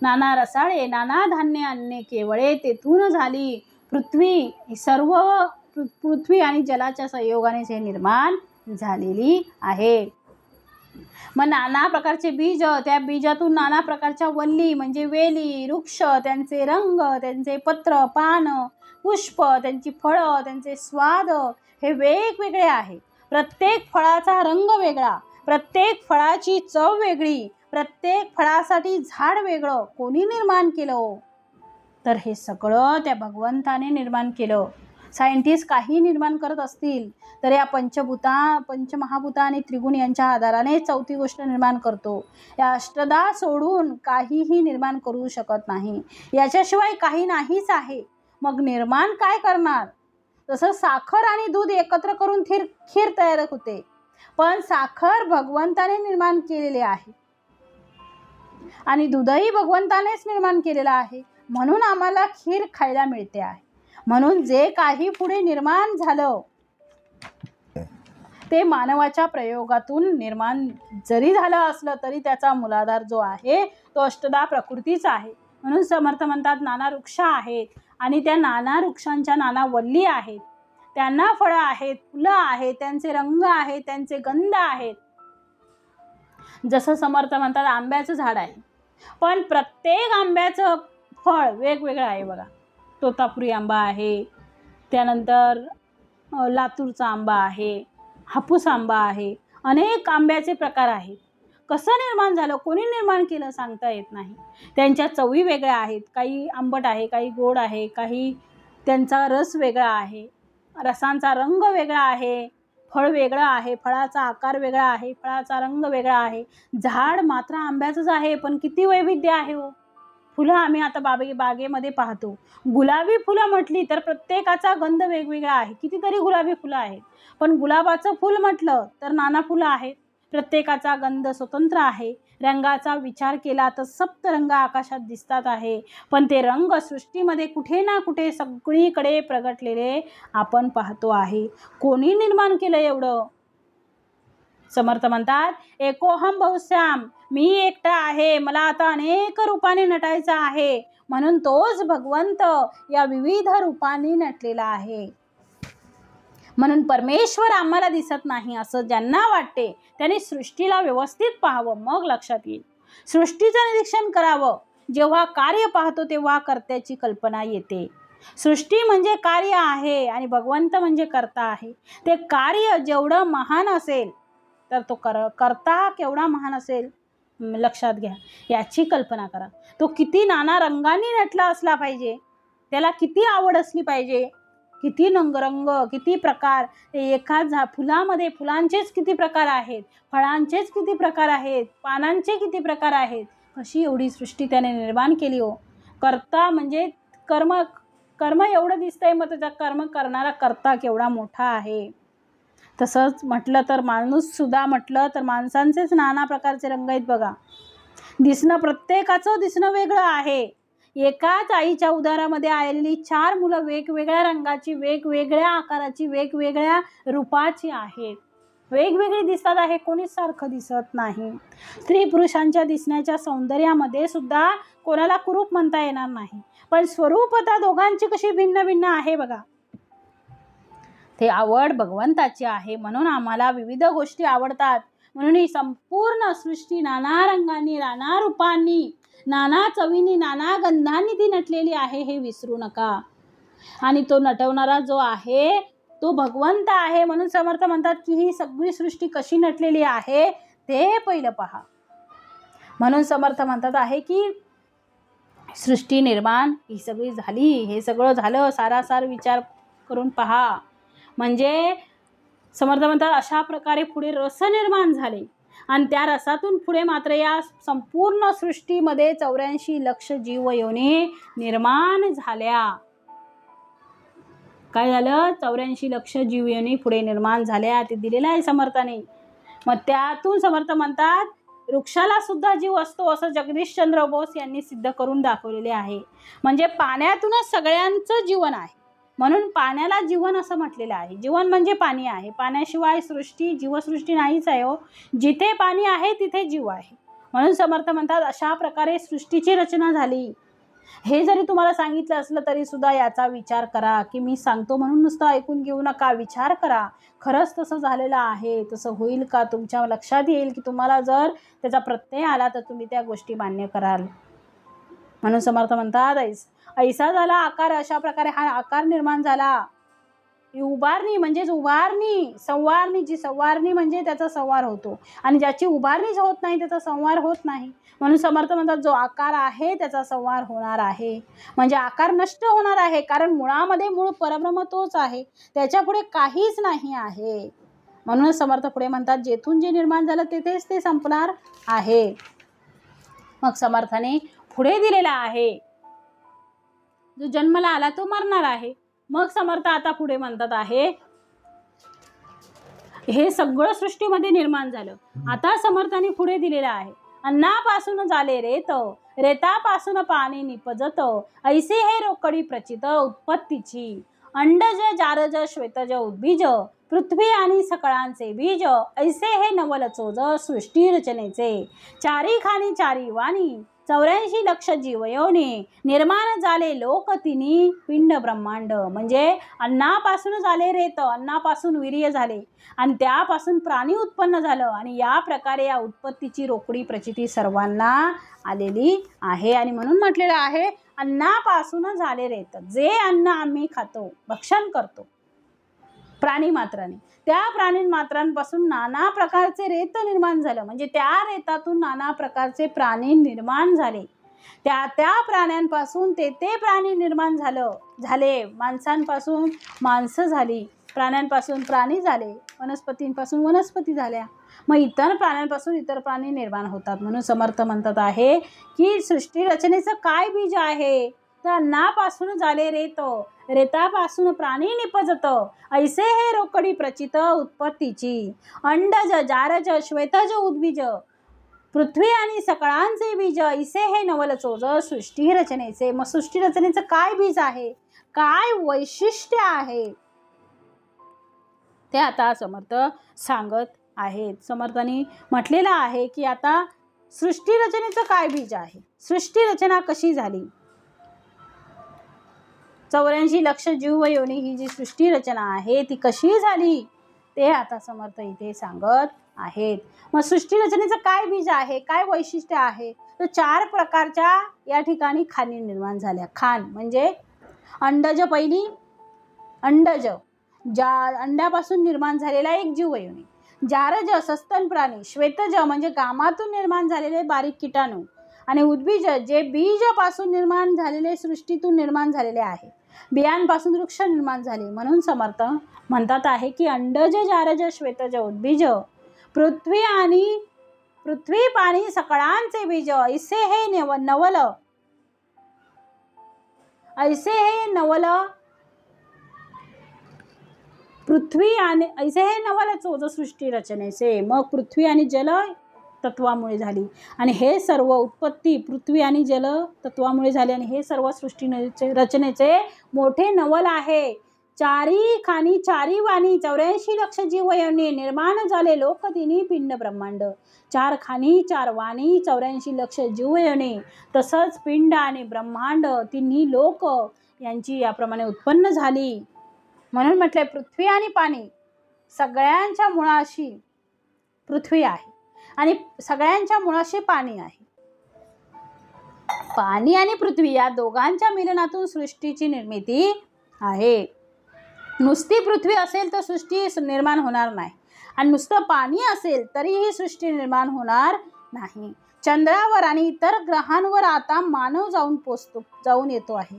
नाना रसाळे, नाना धान्य अन्ने केवळे तेथून झाली. पृथ्वी सर्व पृथ्वी आणि जलाच्या संयोगाने हे निर्माण झालेली आहे. मग नाना प्रकारचे बीज, त्या बीजातून नाना प्रकारच्या वल्ली म्हणजे वेली, वृक्ष, त्यांचे रंग, त्यांचे पत्र, पान, पुष्प, त्यांची फळं, त्यांचे स्वाद हे वेगवेगळे आहे. प्रत्येक फळाचा रंग वेगळा, प्रत्येक फळाची चव वेगळी, प्रत्येक फळासाठी झाड वेगळं कोणी निर्माण केलं तर हे सगळं त्या भगवंताने निर्माण केलं. सायंटिस्ट काही निर्माण करत असतील तर या पंचमहाभूता आणि त्रिगुण यांच्या आधाराने चौथी गोष्ट निर्माण करतो. या अष्टदा सोडून काहीही निर्माण करू शकत नाही, याच्याशिवाय काही नाहीच आहे. मग निर्माण काय करणार? तसं साखर आणि दूध एकत्र करून खीर तयार होते, पण साखर भगवंताने निर्माण केलेले आहे आणि दूधही भगवंतानेच निर्माण केलेलं आहे, म्हणून आम्हाला खीर खायला मिळते आहे. म्हणून जे काही पुढे निर्माण झालं ते मानवाच्या प्रयोगातून निर्माण जरी झालं असलं तरी त्याचा मूलाधार जो आहे तो अष्टदा प्रकृतीचा आहे. म्हणून समर्थ म्हणतात नाना वृक्ष आहेत आणि त्या नाना वृक्षांच्या नाना वल्ली आहेत, त्यांना फळं आहेत, फुलं आहेत, त्यांचे रंग आहेत, त्यांचे गंध आहेत. जसं समर्थ म्हणतात आंब्याचं झाड आहे, पण प्रत्येक आंब्याचं फळ वेगवेगळं आहे बघा. तोतापुरी आंबा आहे, त्यानंतर लातूरचा आंबा आहे, हापूस आंबा आहे, अनेक आंब्याचे प्रकार आहेत. कसं निर्माण झालं, कोणी निर्माण केलं सांगता येत नाही. त्यांच्या चवी वेगळ्या आहेत, काही आंबट आहे, काही गोड आहे, काही त्यांचा रस वेगळा आहे, रसांचा रंग वेगळा आहे, फळ वेगळं आहे, फळाचा आकार वेगळा आहे, फळाचा रंग वेगळा आहे. झाड मात्र आंब्याचंच आहे, पण किती वैविध्य आहे हो. फुलं आम्ही आता बागेमध्ये पाहतो. गुलाबी फुलं म्हटली तर प्रत्येकाचा गंध वेगवेगळा आहे. कितीतरी गुलाबी फुलं आहेत. पण गुलाबाचं फुल म्हटलं तर नाना फुलं आहेत. प्रत्येकाचा गंध स्वतंत्र आहे. रंगाचा विचार केला तर सप्तरंग आकाशात दिसतात आहे. पण ते रंग सृष्टीमध्ये कुठे ना कुठे सगळीकडे प्रगटलेले आपण पाहतो आहे. कोणी निर्माण केलं एवढं? समर्थ म्हणतात, एकोहम बहुश्याम, मी एकटा आहे, मला आता अनेक रूपाने नटायचं आहे. म्हणून तोच भगवंत या विविध रूपांनी नटलेला आहे. म्हणून परमेश्वर आम्हाला दिसत नाही असं ज्यांना वाटते त्यांनी सृष्टीला व्यवस्थित पाहावं, मग लक्षात येईल. सृष्टीचं निरीक्षण करावं. जेव्हा कार्य पाहतो तेव्हा कर्त्याची कल्पना येते. सृष्टी म्हणजे कार्य आहे आणि भगवंत म्हणजे कर्ता आहे. ते कार्य जेवढं महान असेल तर तो कर्ता केवढा महान असेल लक्षात घ्या. याची कल्पना करा. तो किती नाना रंगांनी नटला असला पाहिजे, त्याला किती आवड असली पाहिजे, किती रंग, किती प्रकार. एका फुलामध्ये फुलांचेच किती प्रकार आहेत, फळांचेच किती प्रकार आहेत, पानांचे किती प्रकार आहेत. कशी एवढी सृष्टी त्याने निर्माण केली हो. कर्ता म्हणजे कर्म एवढं दिसतंय, मग त्याचा कर्म करणारा कर्ता केवढा मोठा आहे. तसंच म्हटलं तर माणूस सुद्धा म्हटलं तर माणसांचेच नाना प्रकारचे रंग आहेत बघा. प्रत्येकाचं दिसणं वेगळं आहे. एकाच आईच्या उदरामध्ये आलेली 4 मुलं वेगवेगळ्या रंगाची, वेगवेगळ्या आकाराची, वेगवेगळ्या रूपाची आहेत. वेगवेगळी दिसतात आहे, कोणीच सारखं दिसत नाही. स्त्री पुरुषांच्या दिसण्याच्या सौंदर्यामध्ये सुद्धा कोणाला कुरूप म्हणता येणार नाही. पण स्वरूपता दोघांची कशी भिन्न भिन्न आहे बघा. ते आवड भगवंताची आहे. म्हणून आम्हाला विविध गोष्टी आवडतात. म्हणून ही संपूर्ण सृष्टी नाना रंगांनी, नाना रूपांनी, नाना चवीनी, नाना गंधांनी ती नटलेली आहे, हे विसरू नका. आणि तो नटवणारा जो आहे तो भगवंत आहे. म्हणून समर्थ म्हणतात की ही सगळी सृष्टी कशी नटलेली आहे ते पहिलं पहा. म्हणून समर्थ म्हणतात आहे की सृष्टी निर्माण ही सगळी झाली, हे सगळं झालं, सारासार विचार करून पहा. म्हणजे समर्थ म्हणतात अशा प्रकारे पुढे रस निर्माण झाले आणि त्या रसातून पुढे मात्र या संपूर्ण सृष्टीमध्ये 84 लक्ष जीव योनी निर्माण झाल्या. काय झालं? 84 लक्ष जीव योनी पुढे निर्माण झाल्या. ते दिलेलं आहे समर्थाने. मग त्यातून समर्थ म्हणतात वृक्षाला सुद्धा जीव असतो असं जगदीशचंद्र बोस यांनी सिद्ध करून दाखवलेले आहे. म्हणजे पाण्यातूनच सगळ्यांचं जीवन आहे. म्हणून पाण्याला जीवन असं म्हटलेलं आहे. जीवन म्हणजे पाणी आहे. पाण्याशिवाय जीवसृष्टी नाहीच आहे हो. जिथे पाणी आहे तिथे जीव आहे. म्हणून समर्थ म्हणतात अशा प्रकारे सृष्टीची रचना झाली. हे जरी तुम्हाला सांगितलं असलं तरी सुद्धा याचा विचार करा की मी सांगतो म्हणून नुसतं ऐकून घेऊ नका. विचार करा, खरंच तसं झालेलं आहे, तसं होईल का? तुमच्या लक्षात येईल की तुम्हाला जर त्याचा प्रत्यय आला तर तुम्ही त्या गोष्टी मान्य कराल. म्हणून समर्थ म्हणतात ऐसा झाला आकार. अशा प्रकारे हा आकार निर्माण झाला. उभारणी म्हणजेच उभारणी, संवारणी. जी संवारणी म्हणजे त्याचा संवार होतो आणि ज्याची उभारणीच होत नाही त्याचा संवार होत नाही. म्हणून समर्थ म्हणतात जो आकार आहे त्याचा संवार होणार आहे. म्हणजे आकार नष्ट होणार आहे, कारण मुळामध्ये मूळ परब्रह्म तोच आहे, त्याच्या पुढे काहीच नाही आहे. म्हणून समर्थ पुढे म्हणतात जेथून जे निर्माण झालं तेथेच ते संपणार आहे. मग समर्थाने पुढे दिलेला आहे जो जन्माला आला तो मरणार आहे. मग समर्थ आता पुढे म्हणतात आहे हे सगळं सृष्टीमध्ये निर्माण झालं. आता समर्थाने पुढे दिलेलं आहे अन्नापासून झाले रेत, रेतापासून पाणी निपजत, ऐसे हे रोकडी प्रचित उत्पत्तीची. अंडज जारज श्वेतज उद्बीज, पृथ्वी आणि सकळांचे बीज, ऐसे हे नवल चोज सृष्टी रचनेचे. चारी खानी चारी वाणी, 84 लक्ष जीवयोनी, निर्माण झाले लोक तिनी पिंड ब्रह्मांड. म्हणजे अन्नापासून झाले रेत, अन्नापासून वीर्य झाले आणि त्यापासून प्राणी उत्पन्न झालं आणि या प्रकारे या उत्पत्तीची रोकडी प्रचिती सर्वांना आलेली आहे. आणि म्हणून म्हटलेलं आहे अन्नापासून झाले रेत. जे अन्न आम्ही खातो, भक्षण करतो प्राणी मात्राने, त्या प्राणी मात्रांपासून नाना प्रकारचे रेत निर्माण झालं. म्हणजे त्या रेतातून नाना प्रकारचे प्राणी निर्माण झाले. त्या प्राण्यांपासून ते प्राणी निर्माण झाले. माणसांपासून माणसं झाली, प्राण्यांपासून प्राणी झाले, वनस्पतींपासून वनस्पती झाल्या. मग इतर प्राण्यांपासून इतर प्राणी निर्माण होतात. म्हणून समर्थ म्हणतात आहे की सृष्टी रचनेचं काय बीज आहे, तर अन्नापासून झाले रेत, रेतापासून प्राणी निपजत, ऐसे हे रोकडी प्रचित उत्पत्तीची. अंडज जारज श्वेतज उद्बीज, पृथ्वी आणि सकळांचे बीज, ऐसे हे नवल चोज सृष्टी रचनेचे. मग सृष्टी रचनेचं काय बीज आहे, काय वैशिष्ट्य आहे, ते आता समर्थ सांगत आहेत. समर्थांनी म्हटलेलं आहे की आता सृष्टी रचनेचं काय बीज आहे, सृष्टी रचना कशी झाली. 84 लक्ष जीव व योनी ही जी सृष्टी रचना आहे ती कशी झाली ते आता समर्थ इथे सांगत आहेत. मग सृष्टी रचनेचं काय बीज आहे, काय वैशिष्ट्य आहे, तर 4 प्रकारच्या या ठिकाणी खाणी निर्माण झाल्या. खान म्हणजे अंडज, पहिली अंडज, ज्या अंड्यापासून निर्माण झालेला एक जीवयोनी. जारज सस्तन प्राणी, श्वेतज म्हणजे गामातून निर्माण झालेले बारीक किटाणू, आणि उद्बीज जे बीजापासून निर्माण झालेले, सृष्टीतून निर्माण झालेले आहे, बियांपासून वृक्ष निर्माण झाले. म्हणून समर्थ म्हणतात आहे की अंडज जारज श्वेतज उद्बीज, पृथ्वी पाणी सकळांचे बीज, ऐसे हे नवल, ऐसे हे नवल पृथ्वी आणि ऐसे हे नवल चोज सृष्टी रचनेचे. मग पृथ्वी आणि जल तत्वामुळे झाली, आणि हे सर्व उत्पत्ती पृथ्वी आणि जल तत्वामुळे झाले, आणि हे सर्व सृष्टी रचनेचे मोठे नवल आहे. 4 खाणी 4 वाणी 84 लक्ष जीवयोनी निर्माण झाले लोक तिन्ही पिंड ब्रह्मांड. 4 खाणी 4 वाणी 84 लक्ष जीवयोनी, तसंच पिंड आणि ब्रह्मांड तिन्ही लोक यांची याप्रमाणे उत्पन्न झाली. म्हणून म्हटले पृथ्वी आणि पाणी, सगळ्यांच्या मुळाशी पृथ्वी आहे आणि सगळ्यांच्या मुळाशी पाणी आहे. पाणी आणि पृथ्वी या दोघांच्या मिलनातून सृष्टीची निर्मिती आहे. नुसती पृथ्वी असेल तर सृष्टी निर्माण होणार नाही, आणि नुसतं पाणी असेल तरीही सृष्टी निर्माण होणार नाही. चंद्रावर आणि इतर ग्रहांवर आता मानव जाऊन येतो आहे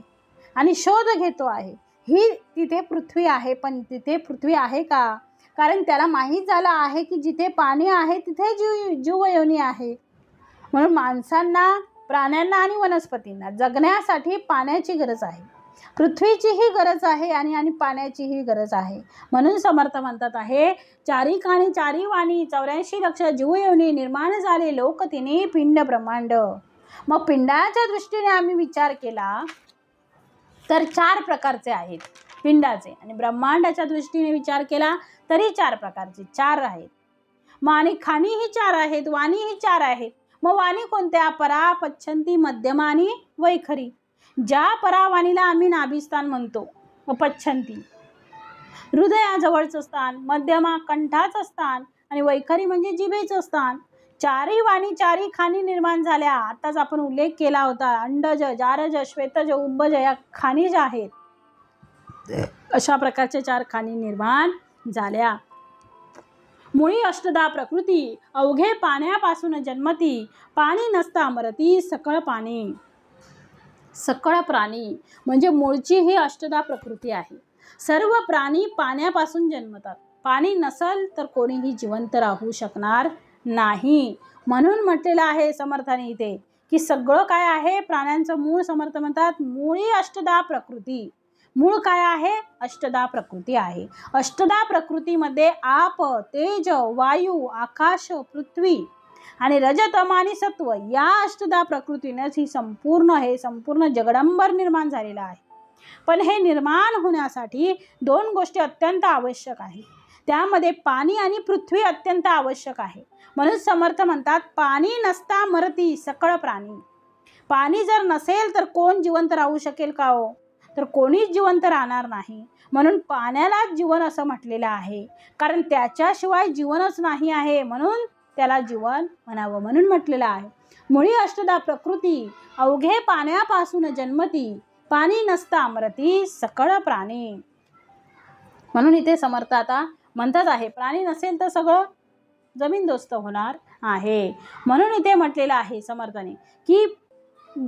आणि शोध घेतो आहे. ही तिथे पृथ्वी आहे, पण तिथे पृथ्वी आहे का, कारण त्याला माहीत झालं आहे की जिथे पाणी आहे तिथे जीवयोनी आहे. म्हणून माणसांना, प्राण्यांना आणि वनस्पतींना जगण्यासाठी पाण्याची गरज आहे, पृथ्वीचीही गरज आहे आणि पाण्याचीही गरज आहे. म्हणून समर्थ म्हणतात आहे 4 खाणी 4 वाणी 84 लक्ष जीवयोनी निर्माण झाले लोक तिन्ही पिंड ब्रह्मांड. मग पिंडाच्या दृष्टीने आम्ही विचार केला तर 4 प्रकारचे आहेत पिंडाचे, आणि ब्रह्मांडाच्या दृष्टीने विचार केला तरी 4 प्रकारचे 4 आहेत. मग आणि खाणीही 4 आहेत, वाणीही 4 आहेत. मग वाणी कोणत्या, परा, पच्छंती, मध्यमा आणि वैखरी. ज्या परावाणीला आम्ही नाभिस्थान म्हणतो, पच्छंती हृदयाजवळचं स्थान, मध्यमा कंठाचं स्थान, आणि वैखरी म्हणजे जिभेचं स्थान. 4 वाणी 4 खाणी निर्माण झाल्या. आताच आपण उल्लेख केला होता, अंडज जारज श्वेतज उद्बज या खाणी ज्या आहेत, अशा प्रकारच्या 4 खाणी निर्माण झाल्या. मुळी अष्टदा प्रकृती, अवघे पाण्यापासून जन्मती, पाणी नसता मरती सकळ पाणी. सकळ प्राणी म्हणजे मूळची ही अष्टदा प्रकृती आहे. सर्व प्राणी पाण्यापासून जन्मतात. पाणी नसेल तर कोणीही जिवंत राहू शकणार नाही. म्हणून म्हटलेलं आहे समर्थाने इथे की सगळं काय आहे, प्राण्यांचं मूळ समर्थ म्हणतात मुळी अष्टदा प्रकृती. मूळ काय आहे, अष्टदा प्रकृती आहे. अष्टदा प्रकृतीमध्ये आप, तेज, वायू, आकाश, पृथ्वी आणि रजतम आणि सत्व या अष्टदा प्रकृतीनेच ही संपूर्ण जगदंबर निर्माण झालेलं आहे. पण हे निर्माण होण्यासाठी 2 गोष्टी अत्यंत आवश्यक आहेत. त्यामध्ये पाणी आणि पृथ्वी अत्यंत आवश्यक आहे. म्हणून समर्थ म्हणतात पाणी नसता मरती सकळ प्राणी. पाणी जर नसेल तर कोण जिवंत राहू शकेल का हो, तर कोणीच जिवंत राहणार नाही. म्हणून पाण्याला जीवन असं म्हटलेलं आहे, कारण त्याच्याशिवाय जीवनच नाही आहे, म्हणून त्याला जीवन म्हणावं. म्हणून म्हटलेलं आहे मुळी अष्टदा प्रकृती, अवघे पाण्यापासून जन्मती, पाणी नसता मरती सकळ प्राणी. म्हणून इथे समर्थ आता म्हणतात आहे प्राणी नसेल तर सगळं जमीनदोस्त होणार आहे. म्हणून इथे म्हटलेलं आहे समर्थाने की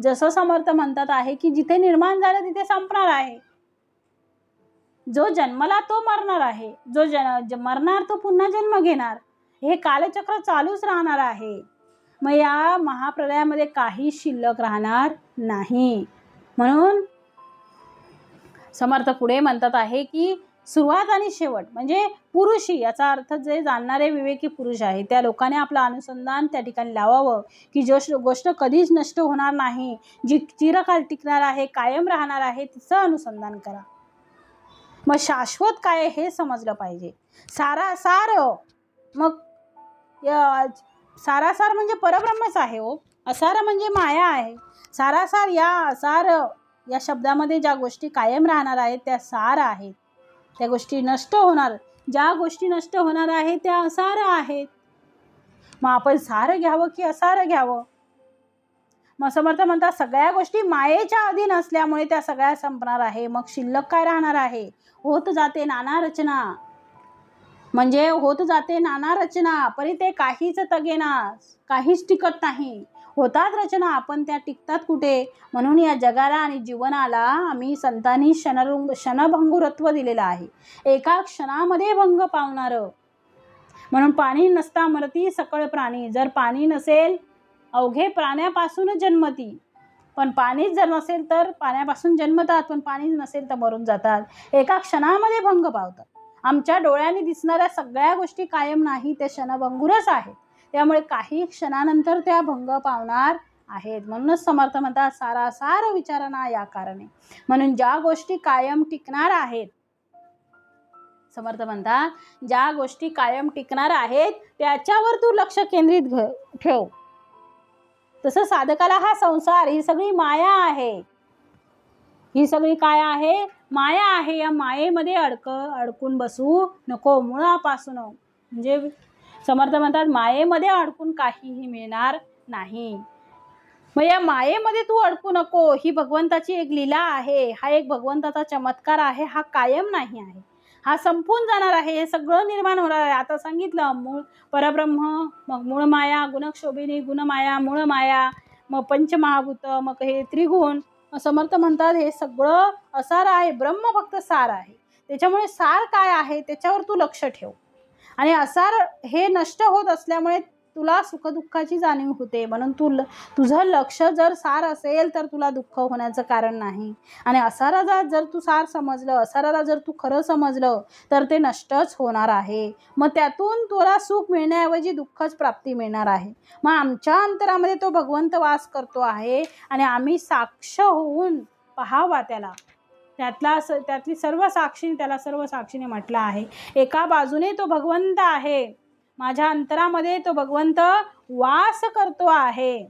जसं समर्थ म्हणतात आहे की जिथे निर्माण झालं तिथे संपणार आहे. जो जन्मला तो मरणार आहे, जो मरणार तो पुन्हा जन्म घेणार. हे कालचक्र चालूच राहणार आहे. मग या महाप्रलयामध्ये काही शिल्लक राहणार नाही. म्हणून समर्थ पुढे म्हणतात आहे की सुरुवात आणि शेवट म्हणजे पुरुषी, याचा अर्थ जे जाणणारे विवेकी पुरुष आहे त्या लोकांनी आपलं अनुसंधान त्या ठिकाणी लावावं की जो गोष्ट कधीच नष्ट होणार नाही, जी चिरकाल टिकणार आहे, कायम राहणार आहे, तिचं अनुसंधान करा. मग शाश्वत काय हे समजलं पाहिजे. सारासार, मग सारासार म्हणजे परब्रह्मच आहे हो. असार म्हणजे माया आहे. सारासार या असार या शब्दामध्ये ज्या गोष्टी कायम राहणार आहेत त्या सार आहेत. त्या गोष्टी नष्ट होणार, ज्या गोष्टी नष्ट होणार आहेत त्या असार आहेत. मग आपण सार घ्यावं की असार घ्यावं. मग समर्थ म्हणतात सगळ्या गोष्टी मायेच्या अधीन असल्यामुळे त्या सगळ्या संपणार आहे. मग शिल्लक काय राहणार आहे. होत जाते नाना रचना, म्हणजे होत जाते नाना रचना परी ते काहीच तगेना, काहीच टिकत नाही. होतात रचना पण त्या टिकतात कुठे. म्हणून या जगाला आणि जीवनाला आम्ही संतांनी क्षणभंगुरत्व दिलेलं आहे. एका क्षणामध्ये भंग पावणारं. म्हणून पाणी नसता मरती सकळ प्राणी. जर पाणी नसेल अवघे प्राण्यापासून जन्मती, पण पाणीच जर नसेल तर पाण्यापासून जन्मतात, पण पाणी नसेल तर मरून जातात. एका क्षणामध्ये भंग पावतात. आमच्या डोळ्यांनी दिसणाऱ्या सगळ्या गोष्टी कायम नाही, ते क्षणभंगुरच आहेत. त्यामुळे काही क्षणानंतर त्या भंग पावणार आहेत. म्हणूनच समर्थ म्हणतात सारासार विचारणा या कारणे. म्हणून ज्या गोष्टी कायम टिकणार आहेत, समर्थ म्हणतात ज्या गोष्टी कायम टिकणार आहेत त्याच्यावर तू लक्ष केंद्रित ठेव. तसं साधकाला हा संसार ही सगळी माया आहे. ही सगळी काय आहे. माया आहे. या मायेमध्ये अडकून बसू नको मुळापासून. म्हणजे समर्थ म्हणतात मायेमध्ये अडकून काहीही मिळणार नाही. मग या मायेमध्ये तू अडकू नको. ही भगवंताची एक लीला आहे. हा एक भगवंताचा चमत्कार आहे. हा कायम नाही आहे. हा संपून जाणार आहे. हे सगळं निर्माण होणार आहे. आता सांगितलं मूळ परब्रह्म, मग मूळ माया, गुणक्षोभिनी, गुणमाया, मूळ माया, मग पंचमहाभूत, मग हे त्रिगुण. समर्थ म्हणतात हे सगळं असार आहे. ब्रह्म फक्त सार आहे. त्याच्यामुळे सार काय आहे त्याच्यावर तू लक्ष ठेव. आणि असार हे नष्ट होत असल्यामुळे तुला सुखदुःखाची जाणीव होते. म्हणून तुझं लक्ष जर सार असेल तर तुला दुःख होण्याचं कारण नाही. आणि असाराला जर तू सार समजलं, असाराला जर तू खरं समजलं तर ते नष्टच होणार आहे. मग त्यातून तुला सुख मिळण्याऐवजी दुःखच प्राप्ती मिळणार आहे. मग आमच्या अंतरामध्ये तो भगवंत वास करतो आहे आणि आम्ही साक्ष होऊन पाहावा त्याला. त्यातली सर्व साक्षीने, त्याला सर्व साक्षीने म्हटलं आहे. एका बाजूने तो भगवंत आहे. माझ्या अंतरामध्ये तो भगवंत वास करतो आहे.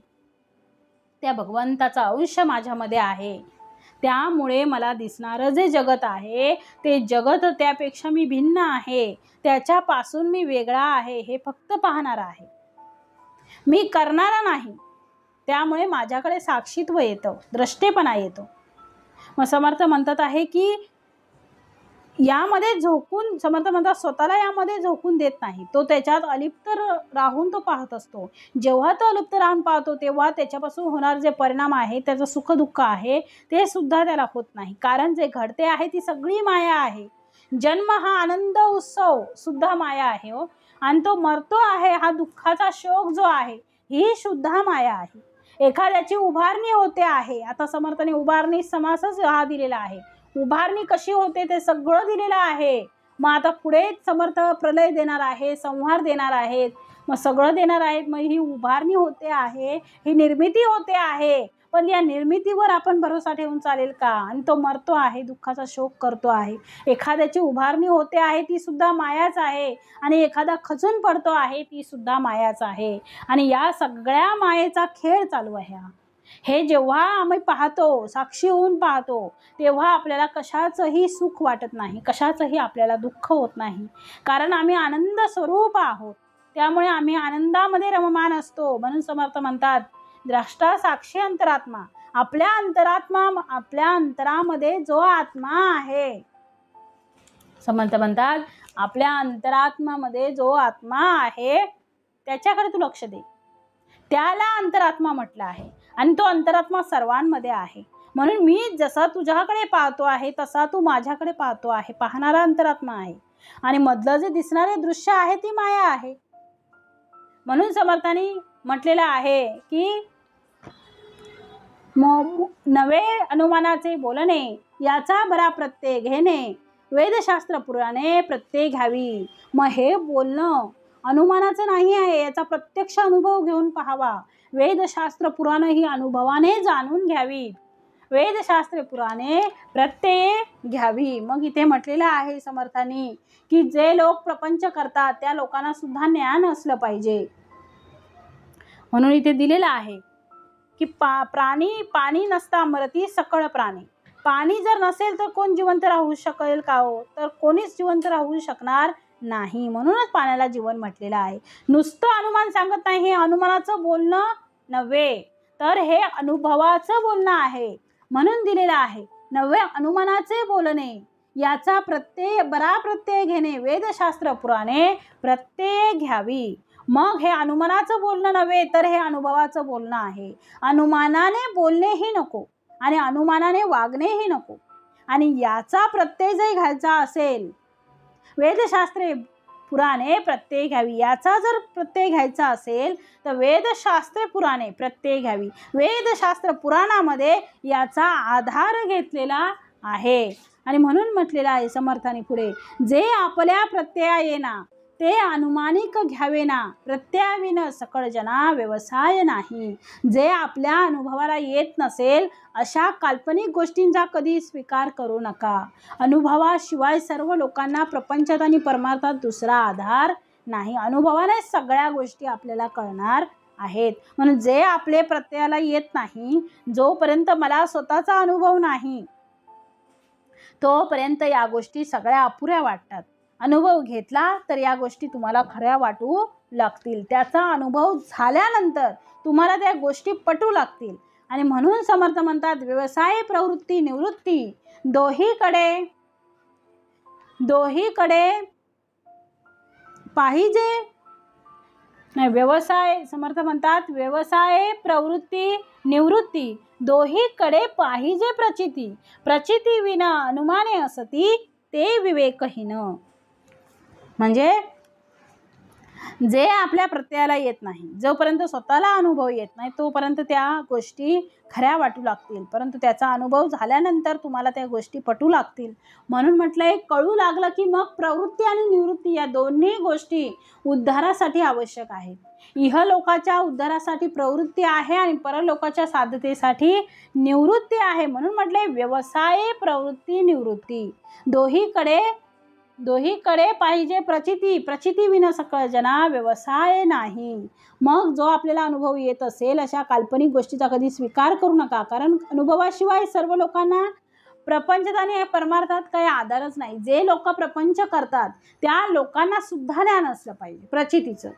त्या भगवंताचा अंश माझ्यामध्ये आहे. त्यामुळे मला दिसणारं जे जगत आहे ते जगत त्यापेक्षा मी भिन्न आहे. त्याच्यापासून मी वेगळा आहे हे फक्त पाहणारा आहे. मी करणारा नाही. त्यामुळे माझ्याकडे साक्षीत्व येतं, द्रष्टेपणा येतो. मग समर्थ म्हणतात आहे की यामध्ये झोकून, समर्थ म्हणतात स्वतःला यामध्ये झोकून देत नाही. तो त्याच्यात अलिप्त राहून तो पाहत असतो. जेव्हा तो अलिप्त राहून पाहतो तेव्हा त्याच्यापासून होणार जे परिणाम आहे, त्याचं सुख दुःख आहे ते सुद्धा त्याला होत नाही. कारण जे घडते आहे ती सगळी माया आहे. जन्म हा आनंद उत्सव सुद्धा माया आहे हो. आणि तो मरतो आहे हा दुःखाचा शोक जो आहे ही सुद्धा माया आहे. एखाद्याची उभारणी होते आहे. आता समर्थाने उभारणी समासच हा दिलेला आहे. उभारणी कशी होते ते सगळं दिलेलं आहे. मग आता पुढे समर्थ प्रलय देणार आहे, संहार देणार आहेत, मग सगळं देणार आहेत. मग ही उभारणी होते आहे, ही निर्मिती होते आहे. पण या निर्मितीवर आपण भरोसा ठेवून चालेल का. आणि तो मरतो आहे, दुःखाचा शोक करतो आहे. एखाद्याची उभारणी होते आहे ती सुद्धा मायाच आहे. आणि एखादा खचून पडतो आहे ती सुद्धा मायाच आहे. आणि या सगळ्या मायेचा खेळ चालू आहे. हे जेव्हा आम्ही पाहतो, साक्षी होऊन पाहतो, तेव्हा आपल्याला कशाचंही सुख वाटत नाही, कशाचंही आपल्याला दुःख होत नाही. कारण आम्ही आनंद स्वरूप आहोत. त्यामुळे आम्ही आनंदामध्ये रममान असतो. म्हणून समर्थ म्हणतात द्रष्टा साक्षी अंतरात्मा. आपल्या अंतरामध्ये जो आत्मा आहे, समर्थ म्हणतात आपल्या अंतरात्मामध्ये जो आत्मा आहे त्याच्याकडे तू लक्ष दे. त्याला अंतरात्मा म्हटलं आहे. आणि तो अंतरात्मा सर्वांमध्ये आहे. म्हणून मी जसा तुझ्याकडे पाहतो आहे तसा तू माझ्याकडे पाहतो आहे. पाहणारा अंतरात्मा आहे. आणि मधलं जे दिसणारे दृश्य आहे ती माया आहे. म्हणून समर्थांनी म्हटलेलं आहे की नवे अनुमानाचे बोलणे याचा बरा प्रत्यय घेणे, वेदशास्त्र पुराणे प्रत्यय घ्यावी. मग हे बोलणं अनुमानाचं नाही आहे, याचा प्रत्यक्ष अनुभव घेऊन पाहावा. वेदशास्त्र पुराणे ही अनुभवाने जाणून घ्यावी. वेदशास्त्र पुराणे प्रत्यय घ्यावी. मग इथे म्हटलेलं आहे समर्थांनी की जे लोक प्रपंच करतात त्या लोकांना सुद्धा ज्ञान असलं पाहिजे. म्हणून इथे दिलेलं आहे की प्राणी पाणी नसता मरती सकळ प्राणी. पाणी जर नसेल तर कोण जिवंत राहू शकेल का हो? तर कोणीच जिवंत राहू शकणार नाही. म्हणूनच पाण्याला जीवन म्हटलेलं आहे. नुसतं अनुमान सांगत नाही, हे अनुमानाचं बोलणं नव्हे तर हे अनुभवाचं बोलणं आहे. म्हणून दिलेलं आहे नवे अनुमानाचे बोलणे याचा प्रत्यय बरा प्रत्यय घेणे, वेदशास्त्र पुराणे प्रत्यय घ्यावी. मग हे अनुमानाचं बोलणं नव्हे तर हे अनुभवाचं बोलणं आहे. अनुमानाने बोलणेही नको आणि अनुमानाने वागणेही नको. आणि याचा प्रत्यय जर घ्यायचा असेल, वेदशास्त्रे पुराणे प्रत्यय घ्यावी, याचा जर प्रत्यय घ्यायचा असेल तर वेदशास्त्रे पुराणे प्रत्यय घ्यावी. वेदशास्त्र पुराणामध्ये याचा आधार घेतलेला आहे. आणि म्हणून म्हटलेलं आहे समर्थांनी पुढे, जे आपल्या प्रत्यया येना ते अनुमानिक घ्यावेना, प्रत्ययाविन सकळ जना व्यवसाय नाही. जे आपल्या अनुभवाला येत नसेल अशा काल्पनिक गोष्टींचा कधी स्वीकार करू नका. अनुभवाशिवाय सर्व लोकांना प्रपंचात आणि परमार्थात दुसरा आधार नाही. अनुभवाने सगळ्या गोष्टी आपल्याला कळणार आहेत. म्हणून जे आपले प्रत्ययाला येत नाही, जोपर्यंत मला स्वतःचा अनुभव नाही तोपर्यंत या गोष्टी सगळ्या अपुऱ्या वाटतात. अनुभव घेतला तर या गोष्टी तुम्हाला खऱ्या वाटू लागतील. त्याचा अनुभव झाल्यानंतर तुम्हाला त्या गोष्टी पटू लागतील. आणि म्हणून समर्थ म्हणतात, व्यवसाय प्रवृत्ती निवृत्ती दोहीकडे पाहिजे नाही. व्यवसाय समर्थ म्हणतात व्यवसाय प्रवृत्ती निवृत्ती दोहीकडे पाहिजे प्रचिती. प्रचिती विना अनुमाने असती ते विवेकहीन. म्हणजे जे आपल्या प्रत्ययाला येत नाही, जोपर्यंत स्वतःला अनुभव येत नाही तोपर्यंत त्या गोष्टी खऱ्या वाटू लागतील, परंतु त्याचा अनुभव झाल्यानंतर तुम्हाला त्या गोष्टी पटू लागतील. म्हणून म्हटलंय कळू लागलं की मग प्रवृत्ती आणि निवृत्ती या दोन्ही गोष्टी उद्धारासाठी आवश्यक आहेत. इहलोकाच्या उद्धारासाठी प्रवृत्ती आहे आणि परलोकाच्या साध्यतेसाठी निवृत्ती आहे. म्हणून म्हटलंय व्यवसाय प्रवृत्ती निवृत्ती दोहीकडे पाहिजे प्रचिती. प्रचिती विना सकळ जना व्यवसाय नाही. मग जो आपल्याला अनुभव येत असेल अशा काल्पनिक गोष्टीचा कधी स्वीकार करू नका, कारण अनुभवाशिवाय सर्व लोकांना प्रपंचात आणि परमार्थात काही आधारच नाही. जे लोक प्रपंच करतात त्या लोकांना सुद्धा ज्ञान असलं पाहिजे, प्रचितीचं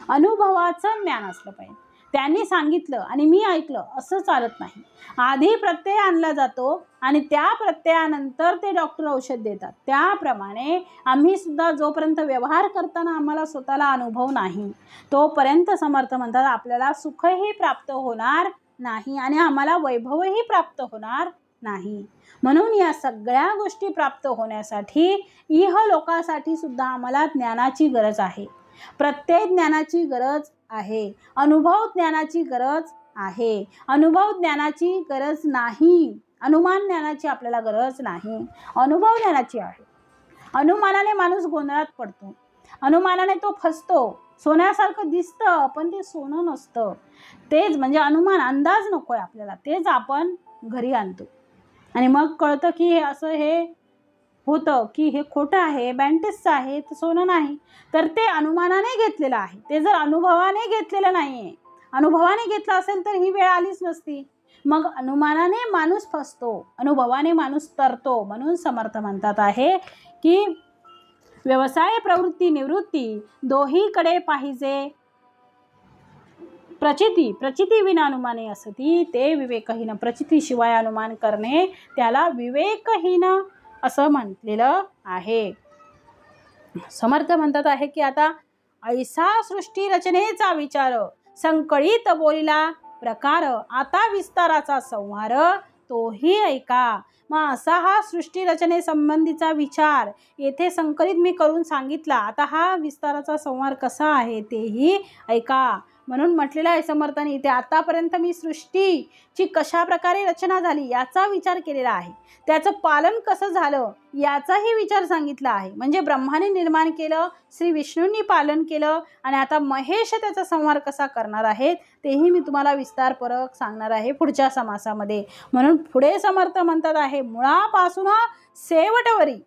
अनुभवाचं ज्ञान असलं पाहिजे. त्यांनी सांगितलं आणि मी ऐकलं असं चालत नाही. आधी प्रत्यय आणला जातो आणि त्या प्रत्ययानंतर ते डॉक्टर औषध देतात. त्याप्रमाणे आम्ही सुद्धा जोपर्यंत व्यवहार करताना आम्हाला स्वतःला अनुभव नाही तोपर्यंत समर्थ म्हणतात आपल्याला सुखही प्राप्त होणार नाही आणि आम्हाला वैभवही प्राप्त होणार नाही. म्हणून या सगळ्या गोष्टी प्राप्त होण्यासाठी इहलोकासाठी सुद्धा आम्हाला ज्ञानाची गरज आहे. प्रत्यय ज्ञानाची गरज आहे, अनुभव ज्ञानाची गरज आहे. अनुभव ज्ञानाची गरज नाही, अनुमान ज्ञानाची आपल्याला गरज नाही, अनुभव ज्ञानाची आहे. अनुमानाने माणूस गोंधळात पडतो, अनुमानाने तो फसतो. सोन्यासारखं दिसतं पण ते सोनं नसतं. तेच म्हणजे अनुमान, अंदाज नकोय आपल्याला, तेच आपण घरी आणतो आणि मग कळतं की हे असं हे होतं की हे खोटं आहे, बँटेजचं आहे, तर सोनं नाही. तर ते अनुमानाने घेतलेलं आहे. ते जर अनुभवाने घेतलेलं नाही आहे, अनुभवाने घेतलं असेल तर ही वेळ आलीच नसती. मग अनुमानाने माणूस फसतो, अनुभवाने माणूस तरतो. म्हणून समर्थ म्हणतात आहे की व्यवसाय प्रवृत्ती निवृत्ती दोहीकडे पाहिजे प्रचिती विना अनुमाने असती ते विवेकहीन. प्रचितीशिवाय अनुमान करणे त्याला विवेकहीन असं म्हटलेलं आहे. समर्थ म्हणतात आहे की आता ऐसा सृष्टी रचनेचा विचार संकळीत बोलिला प्रकार, आता विस्ताराचा संहार तोही ऐका. मग असा हा सृष्टी रचनेसंबंधीचा विचार येथे संकलित मी करून सांगितला. आता हा विस्ताराचा संहार कसा आहे तेही ऐका. म्हणून म्हटलेलं आहे समर्थांनी इथे, आतापर्यंत मी सृष्टीची कशा प्रकारे रचना झाली याचा विचार केलेला आहे, त्याचं पालन कसं झालं याचाही विचार सांगितला आहे. म्हणजे ब्रह्माने निर्माण केलं, श्री विष्णूंनी पालन केलं, आणि आता महेश त्याचा संहार कसा करणार आहेत तेही मी तुम्हाला विस्तारपूर्वक सांगणार आहे पुढच्या समासामध्ये. म्हणून पुढे समर्थ म्हणतात आहे, मुळापासून शेवटवरी,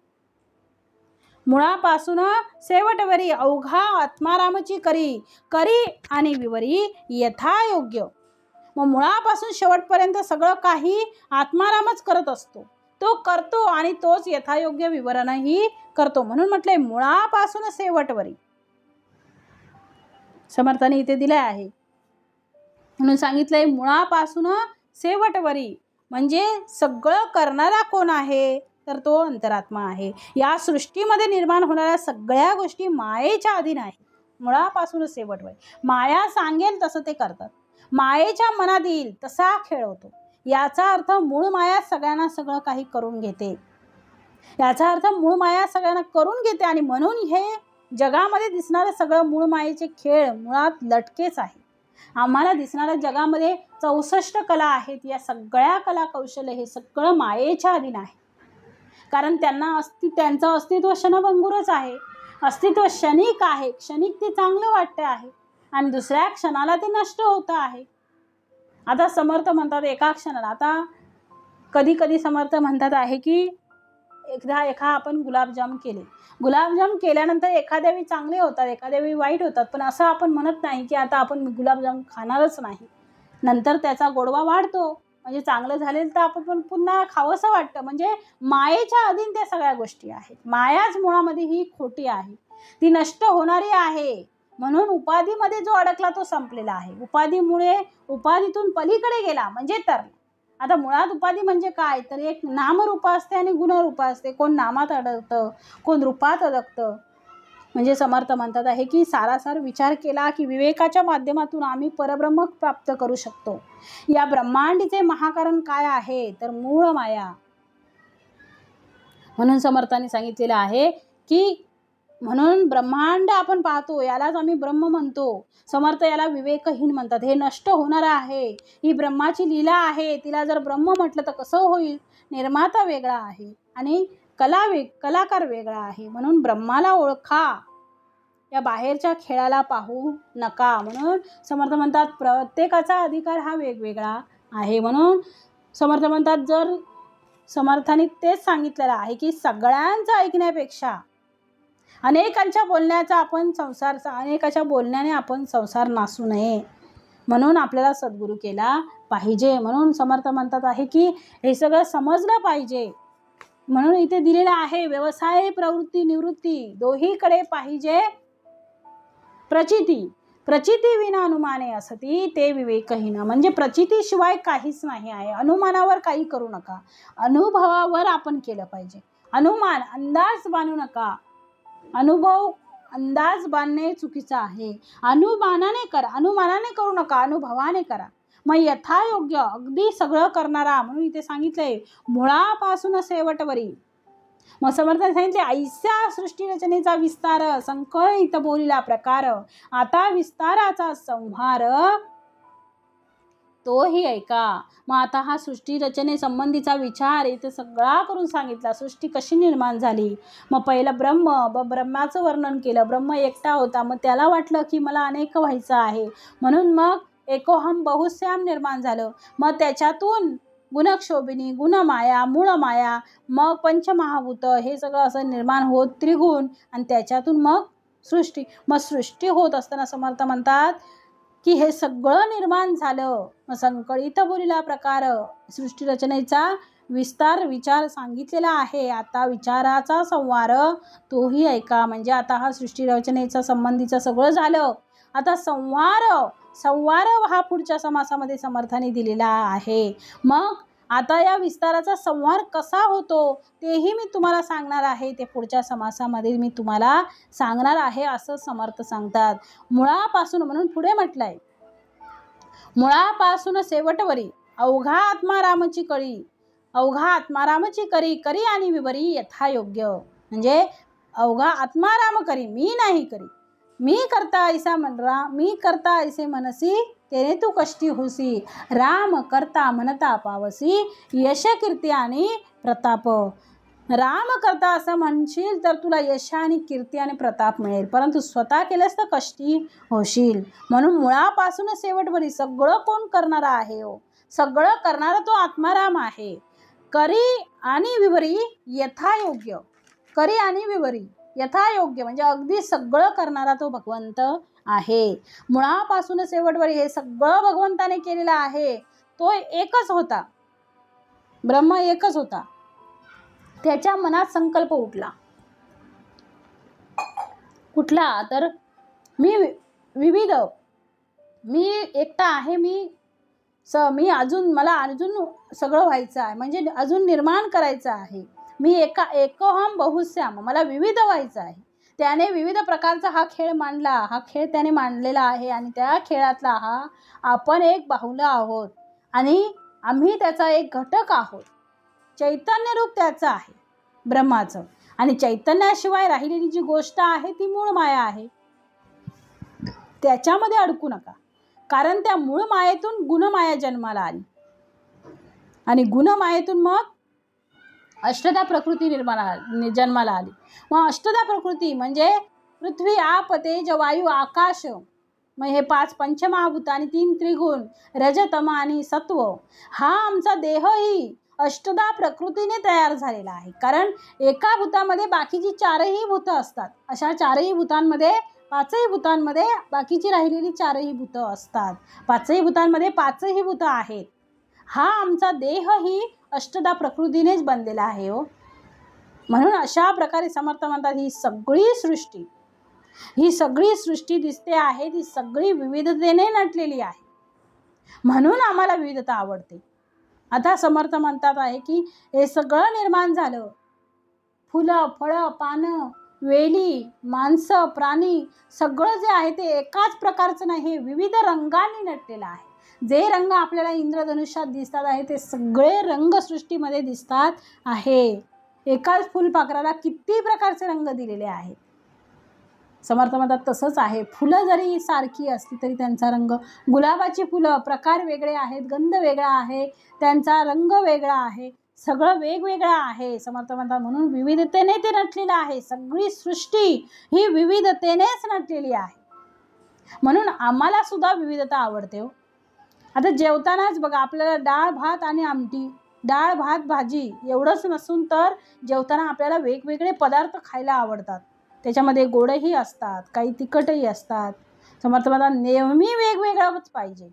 मुळापासून शेवटवरी अवघा आत्मारामची करी, करी आणि विवरी यथायोग्य. मग मुळापासून शेवटपर्यंत सगळं काही आत्मारामच करत असतो, तो करतो आणि तोच यथायोग्य विवरणही करतो. म्हणून म्हटलंय मुळापासून शेवटवरी. समर्थाने इथे दिले आहे म्हणून सांगितलंय मुळापासून शेवटवरी. म्हणजे सगळं करणारा कोण आहे तर तो अंतरात्मा आहे. या सृष्टीमध्ये निर्माण होणाऱ्या सगळ्या गोष्टी मायेच्या अधीन आहे. मुळापासून शेवटवर माया सांगेल तसं ते करतात, मायेच्या मनात येईल तसा खेळ होतो. याचा अर्थ मूळ माया सगळ्यांना सगळं काही करून घेते. याचा अर्थ मूळ माया सगळ्यांना करून घेते, आणि म्हणून हे जगामध्ये दिसणारं सगळं मूळ मायेचे खेळ मुळात लटकेच आहे. आम्हाला दिसणाऱ्या जगामध्ये 64 कला आहेत. या सगळ्या कला कौशल्य हे सगळं मायेच्या अधीन आहे. कारण त्यांचं अस्तित्व क्षणभंगुरच आहे, अस्तित्व क्षणिक आहे. क्षणिक ते चांगलं वाटतं आहे आणि दुसऱ्या क्षणाला ते नष्ट होतं आहे. आता समर्थ म्हणतात एका क्षणाला, आता कधी कधी समर्थ म्हणतात आहे की एका आपण गुलाबजाम केले, गुलाबजाम केल्यानंतर एखाद्या वेळी चांगले होतात, एखाद्या वेळी वाईट होतात, पण असं आपण म्हणत नाही की आता आपण गुलाबजाम खाणारच नाही. नंतर त्याचा गोडवा वाढतो, म्हणजे चांगलं झालेलं तर आपण पण पुन्हा खावंसं वाटतं. म्हणजे मायेच्या अधीन त्या सगळ्या गोष्टी आहेत. मायाच मुळामध्ये ही खोटी आहे, ती नष्ट होणारी आहे. म्हणून उपाधीमध्ये जो अडकला तो संपलेला आहे. उपाधीमुळे उपाधीतून पलीकडे गेला म्हणजे तर. आता मुळात उपाधी म्हणजे काय तर एक नामरूप असते आणि गुणरूप असते. कोण नामात अडकतं, कोण रूपात अडकतं. म्हणजे समर्थ म्हणतात आहे की सारासार विचार केला की विवेकाच्या माध्यमातून आम्ही परब्रह्म प्राप्त करू शकतो. या ब्रह्मांडीचे महाकारण काय आहे तर मूळ माया. म्हणून समर्थांनी सांगितलेलं आहे की म्हणून ब्रह्मांड आपण पाहतो यालाच आम्ही ब्रह्म म्हणतो. समर्थ याला विवेकहीन म्हणतात. हे नष्ट होणार आहे, ही ब्रह्माची लीला आहे. तिला जर ब्रह्म म्हटलं तर कसं होईल. निर्माता वेगळा आहे आणि कलाकार वेगळा आहे. म्हणून ब्रह्माला ओळखा, या बाहेरच्या खेळाला पाहू नका. म्हणून समर्थ म्हणतात प्रत्येकाचा अधिकार हा वेगवेगळा आहे. म्हणून समर्थ म्हणतात जर समर्थांनी तेच सांगितलेलं आहे की सगळ्यांचं ऐकण्यापेक्षा अनेकांच्या बोलण्याने आपण संसार नासू नये, म्हणून आपल्याला सद्गुरू केला पाहिजे. म्हणून समर्थ म्हणतात आहे की हे सगळं समजलं पाहिजे. म्हणून इथे दिलेलं आहे व्यवसाय प्रवृत्ती निवृत्ती दोहीकडे पाहिजे प्रचिती विना अनुमाने असती ते विवेकहीन. म्हणजे प्रचितीशिवाय काहीच नाही आहे. अनुमानावर काही करू नका, अनुभवावर आपण केलं पाहिजे. अनुमान अंदाज बांधू नका. अनुभव अंदाज बांधणे चुकीचं आहे. अनुमानाने करू नका, अनुभवाने करा. मग यथायोग्य अगदी सगळं करणारा. म्हणून इथे सांगितलंय मुळापासून शेवटवरी. मग समर्थाने सांगितले ऐसा सृष्टी रचनेचा विस्तार संकलित बोलिला प्रकार. आता विस्ताराचा संहार तोही ऐका. मग आता हा सृष्टी रचने संबंधीचा विचार इथे सगळा करून सांगितला. सृष्टी कशी निर्माण झाली. मग पहिलं ब्रह्माचं वर्णन केलं. ब्रह्म एकटा होता, मग त्याला वाटलं की मला अनेक व्हायचं आहे, म्हणून मग एकोहम बहुश्याम निर्माण झालं. मग त्याच्यातून गुणक्षोभिनी, गुणमाया, मूळमाया, मग पंचमहाभूत हे सगळं असं निर्माण होत त्रिगुण, आणि त्याच्यातून मग सृष्टी होत असताना समर्थ म्हणतात की हे सगळं निर्माण झालं. मग संकलित बोलिला प्रकार सृष्टी रचनेचा विचार सांगितलेला आहे. आता विचाराचा संवार तोही ऐका. म्हणजे आता हा सृष्टी रचनेचा संबंधीचं सगळं झालं. आता संवार हा पुढच्या समासामध्ये समर्थाने दिलेला आहे. मग आता या विस्ताराचा संहार कसा होतो तेही मी तुम्हाला सांगणार आहे. ते पुढच्या समासामध्ये मी तुम्हाला सांगणार आहे असं समर्थ सांगतात. मुळापासून म्हणून पुढे म्हटलंय मुळापासून शेवटवरी अवघा आत्मारामची कळी, अवघा आत्मारामची करी, करी आणि विवरी यथायोग्य. म्हणजे अवघा आत्माराम करी, मी नाही करी. मी करता ऐसा मनरा, मी करता ऐसे मनसी, तेने तू कष्टी होसी. राम करता म्हणता पावसी, यश कीर्ती आणि प्रताप. राम करता असं म्हणशील तर तुला यश आणि कीर्ती आणि प्रताप मिळेल, परंतु स्वतः केलंस तर कष्टी होशील. म्हणून मुळापासून शेवटभरी सगळं कोण करणारा आहे हो? सगळं करणारा तो आत्माराम आहे. करी आणि विवरी यथायोग्य. करी आणि विवरी यथायोग्य म्हणजे अगदी सगळं करणारा तो भगवंत आहे. मुळापासून शेवटभरी हे सगळं भगवंताने केलेलं आहे. तो एकच होता, ब्रह्म एकच होता. त्याच्या मनात संकल्प उठला, कुठला तर मी विविध, मी एकटा आहे, मी मला अजून सगळं व्हायचं आहे, म्हणजे अजून निर्माण करायचं आहे. मी एकोहम बहुश्याम, मला विविध व्हायचं आहे. त्याने विविध प्रकारचा हा खेळ मांडला, हा खेळ त्याने मांडलेला आहे आणि त्या खेळातला आपण एक बाहुला आहोत आणि आम्ही त्याचा एक घटक आहोत. चैतन्य रूप त्याचं आहे ब्रह्माचं, आणि चैतन्याशिवाय राहिलेली जी गोष्ट आहे ती मूळ माया आहे. त्याच्यामध्ये अडकू नका, कारण त्या मूळ मायेतून गुणमाया जन्माला आली आणि गुणमायेतून मग अष्टधा प्रकृती जन्माला आली. मग अष्टधा प्रकृती म्हणजे पृथ्वी, आप, तेज, वायू, आकाश, मग हे 5 पंचमहाभूत आणि 3 त्रिगुण, रज, तम आणि सत्व. हा आमचा देहही अष्टधा प्रकृतीने तयार झालेला आहे. कारण एका भूतामध्ये बाकीची 4ही भूतं असतात. अशा 4ही भूतांमध्ये 5ही भूतांमध्ये बाकीची राहिलेली 4ही भूतं असतात. 5ही भूतांमध्ये 5ही भूतं आहेत. हा आमचा देहही अष्टधा प्रकृतीनेच बनलेला आहे हो. म्हणून अशा प्रकारे समर्थ म्हणतात ही सगळी सृष्टी दिसते आहे, ती सगळी विविधतेने नटलेली आहे. म्हणून आम्हाला विविधता आवडते. आता समर्थ म्हणतात आहे की हे सगळं निर्माण झालं, फुलं, फळं, पानं, वेली, माणसं, प्राणी, सगळं जे आहे ते एकाच प्रकारचं नाही, विविध रंगांनी नटलेलं आहे. जे रंग आपल्याला इंद्रधनुष्यात दिसतात आहे ते सगळे रंग सृष्टीमध्ये दिसतात आहे. एकाच फुलपाखराला किती प्रकारचे रंग दिलेले आहेत. समर्थ म्हणतात तसंच आहे. फुलं जरी सारखी असली तरी त्यांचा रंग, गुलाबाची फुलं प्रकार वेगळे आहेत, गंध वेगळा आहे, त्यांचा रंग वेगळा आहे, सगळं वेगवेगळं आहे. समर्थ म्हणतात म्हणून विविधतेने ते नटलेलं आहे. सगळी सृष्टी ही विविधतेनेच नटलेली आहे. म्हणून आम्हाला सुद्धा विविधता आवडते हो. आता जेवतानाच बघा, आपल्याला डाळ भात आणि आमटी, डाळ भात भाजी एवढंच नसून तर जेवताना आपल्याला वेगवेगळे पदार्थ खायला आवडतात. त्याच्यामध्ये गोडही असतात, काही तिखटही असतात. समर्थ म्हणतात नेहमी वेगवेगळंच पाहिजे,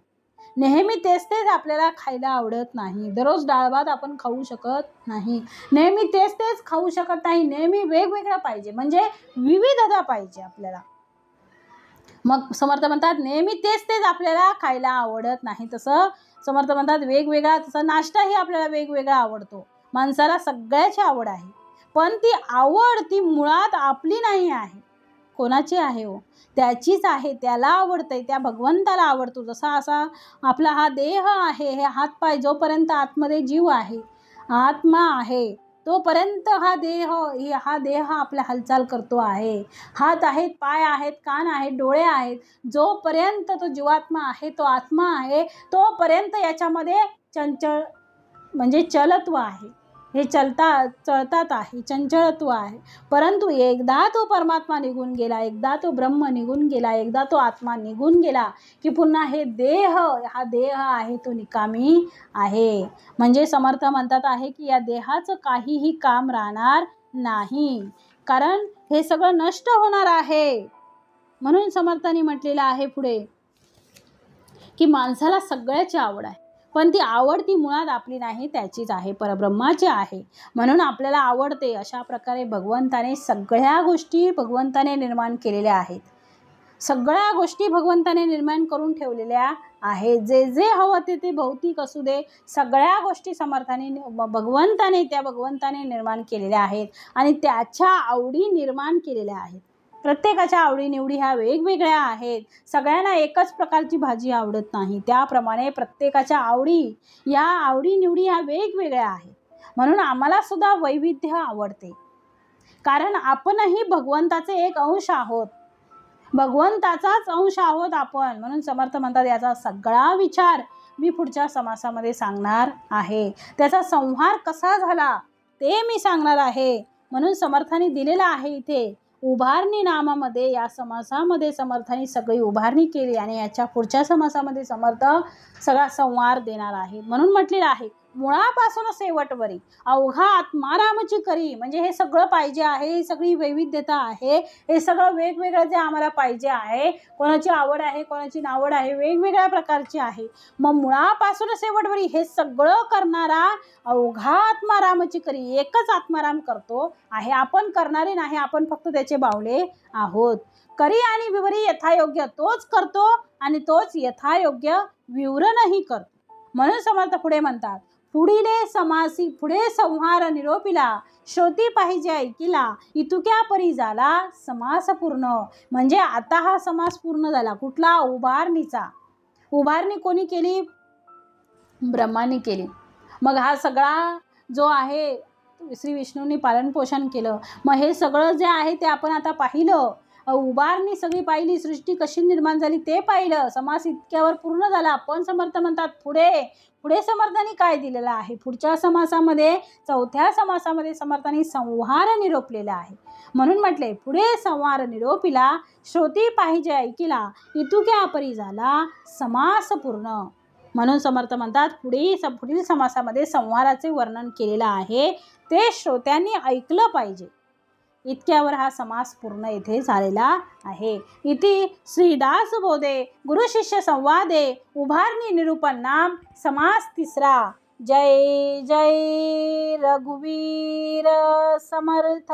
नेहमी तेच आपल्याला खायला आवडत नाही. दररोज डाळ भात आपण खाऊ शकत नाही, नेहमी तेच खाऊ शकत नाही. नेहमी वेगवेगळं पाहिजे, म्हणजे विविधता पाहिजे आपल्याला. मग समर्थ म्हणतात नेहमी तेच आपल्याला खायला आवडत नाही. तसं समर्थ म्हणतात वेगवेगळा, तसा नाश्ताही आपल्याला वेगवेगळा आवडतो. माणसाला सगळ्याची आवड आहे, पण ती आवड ती मुळात आपली नाही आहे. कोणाची आहे हो? त्याचीच आहे. त्याला आवडतंय, त्या भगवंताला आवडतो. जसा असा आपला हा देह आहे, हे हातपाय, जोपर्यंत आतमध्ये जीव आहे, आत्मा आहे, तोपर्यंत हा देह आपल्या हालचाल करतो आहे. हात आहेत, पाय आहेत, कान आहेत, डोळे आहेत. जोपर्यंत तो जीवात्मा आहे, तो आत्मा आहे, तोपर्यंत याच्यामध्ये चंचल म्हणजे चलत्व आहे, हे चळतात आहे, चंचलत्व आहे. परंतु एकदा तो परमात्मा निघून गेला, एकदा तो ब्रह्म निघून गेला, एकदा तो आत्मा निघून गेला की पुन्हा हा देह आहे तो निकामी आहे. म्हणजे समर्थ म्हणतात आहे की या देहाचं काहीही काम राहणार नाही, कारण हे सगळं नष्ट होणार आहे. म्हणून समर्थांनी म्हटलेलं आहे पुढे की माणसाला सगळ्याची आवड आहे, पण ती आवड ती मुळात आपली नाही, त्याचीच आहे, परब्रह्माची आहे. म्हणून आपल्याला आवडते. अशा प्रकारे भगवंताने सगळ्या गोष्टी भगवंताने निर्माण केलेल्या आहेत. सगळ्या गोष्टी भगवंताने निर्माण करून ठेवलेल्या आहेत. जे हवं ते भौतिक असू दे, सगळ्या गोष्टी भगवंताने निर्माण केलेल्या आहेत आणि त्याच्या आवडी निर्माण केलेल्या आहेत. प्रत्येकाच्या आवडीनिवडी ह्या वेगवेगळ्या आहेत. सगळ्यांना एकच प्रकारची भाजी आवडत नाही, त्याप्रमाणे प्रत्येकाच्या आवडीनिवडी ह्या वेगवेगळ्या आहेत. म्हणून आम्हाला सुद्धा वैविध्य आवडते, कारण आपणही भगवंताचे एक अंश आहोत, भगवंताचाच अंश आहोत आपण. म्हणून समर्थ म्हणतात याचा सगळा विचार मी पुढच्या समासामध्ये सांगणार आहे. त्याचा संहार कसा झाला ते मी सांगणार आहे. म्हणून समर्थांनी दिलेला आहे इथे उभारणी नामामध्ये, या समासामध्ये समर्थांनी सगळी उभारणी केली आणि याच्या पुढच्या समासामध्ये समर्थ सगळा संहार देणार आहे. म्हणून म्हटलेलं आहे मुळापासून शेवटवरी अवघा आत्मारामची करी. म्हणजे हे सगळं पाहिजे आहे, ही सगळी वैविध्यता आहे, हे सगळं वेगवेगळं जे आम्हाला पाहिजे आहे, कोणाची आवड आहे, कोणाची नावड आहे, वेगवेगळ्या प्रकारची आहे. मग मुळापासून शेवटवरी हे सगळं करणारा अवघा आत्मारामची करी, एकच आत्माराम करतो आहे, आपण करणारे नाही, आपण फक्त त्याचे बावले आहोत. करी आणि विवरी यथायोग्य तोच करतो आणि तोच यथायोग्य विवरणही करतो. म्हणून समर्थ पुढे म्हणतात पुढीले समासी पुढे संहार निरोपिला, श्रोती पाहिजे ऐकिला, इतुक्या परी झाला समास पूर्ण. म्हणजे आता हा समास पूर्ण झाला. कुठला? उभारणीचा. उभारणी कोणी केली? ब्रह्माने केली. मग हा सगळा जो आहे श्री विष्णूंनी पालनपोषण केलं. मग हे सगळं जे आहे ते आपण आता पाहिलं, उभारणी सगळी पाहिली, सृष्टी कशी निर्माण झाली ते पाहिलं, समास इतक्यावर पूर्ण झाला. पण समर्थ म्हणतात पुढे समर्थांनी काय दिलेलं आहे? पुढच्या समासामध्ये, चौथ्या समासामध्ये समर्थांनी संहार निरोपलेला आहे. म्हणून म्हटले पुढे संहार निरोपिला, श्रोती पाहिजे ऐकिला, इतुक्या परी झाला समास पूर्ण. म्हणून समर्थ म्हणतात पुढील समासामध्ये संहाराचे वर्णन केलेलं आहे, ते श्रोत्यांनी ऐकलं पाहिजे. इतक्यावर हा समास पूर्ण येथे झालेला आहे. इति श्रीदास बोधे गुरु शिष्य संवादे उभारणी निरूपण नाम समास तिसरा. जय जय रघुवीर समर्थ.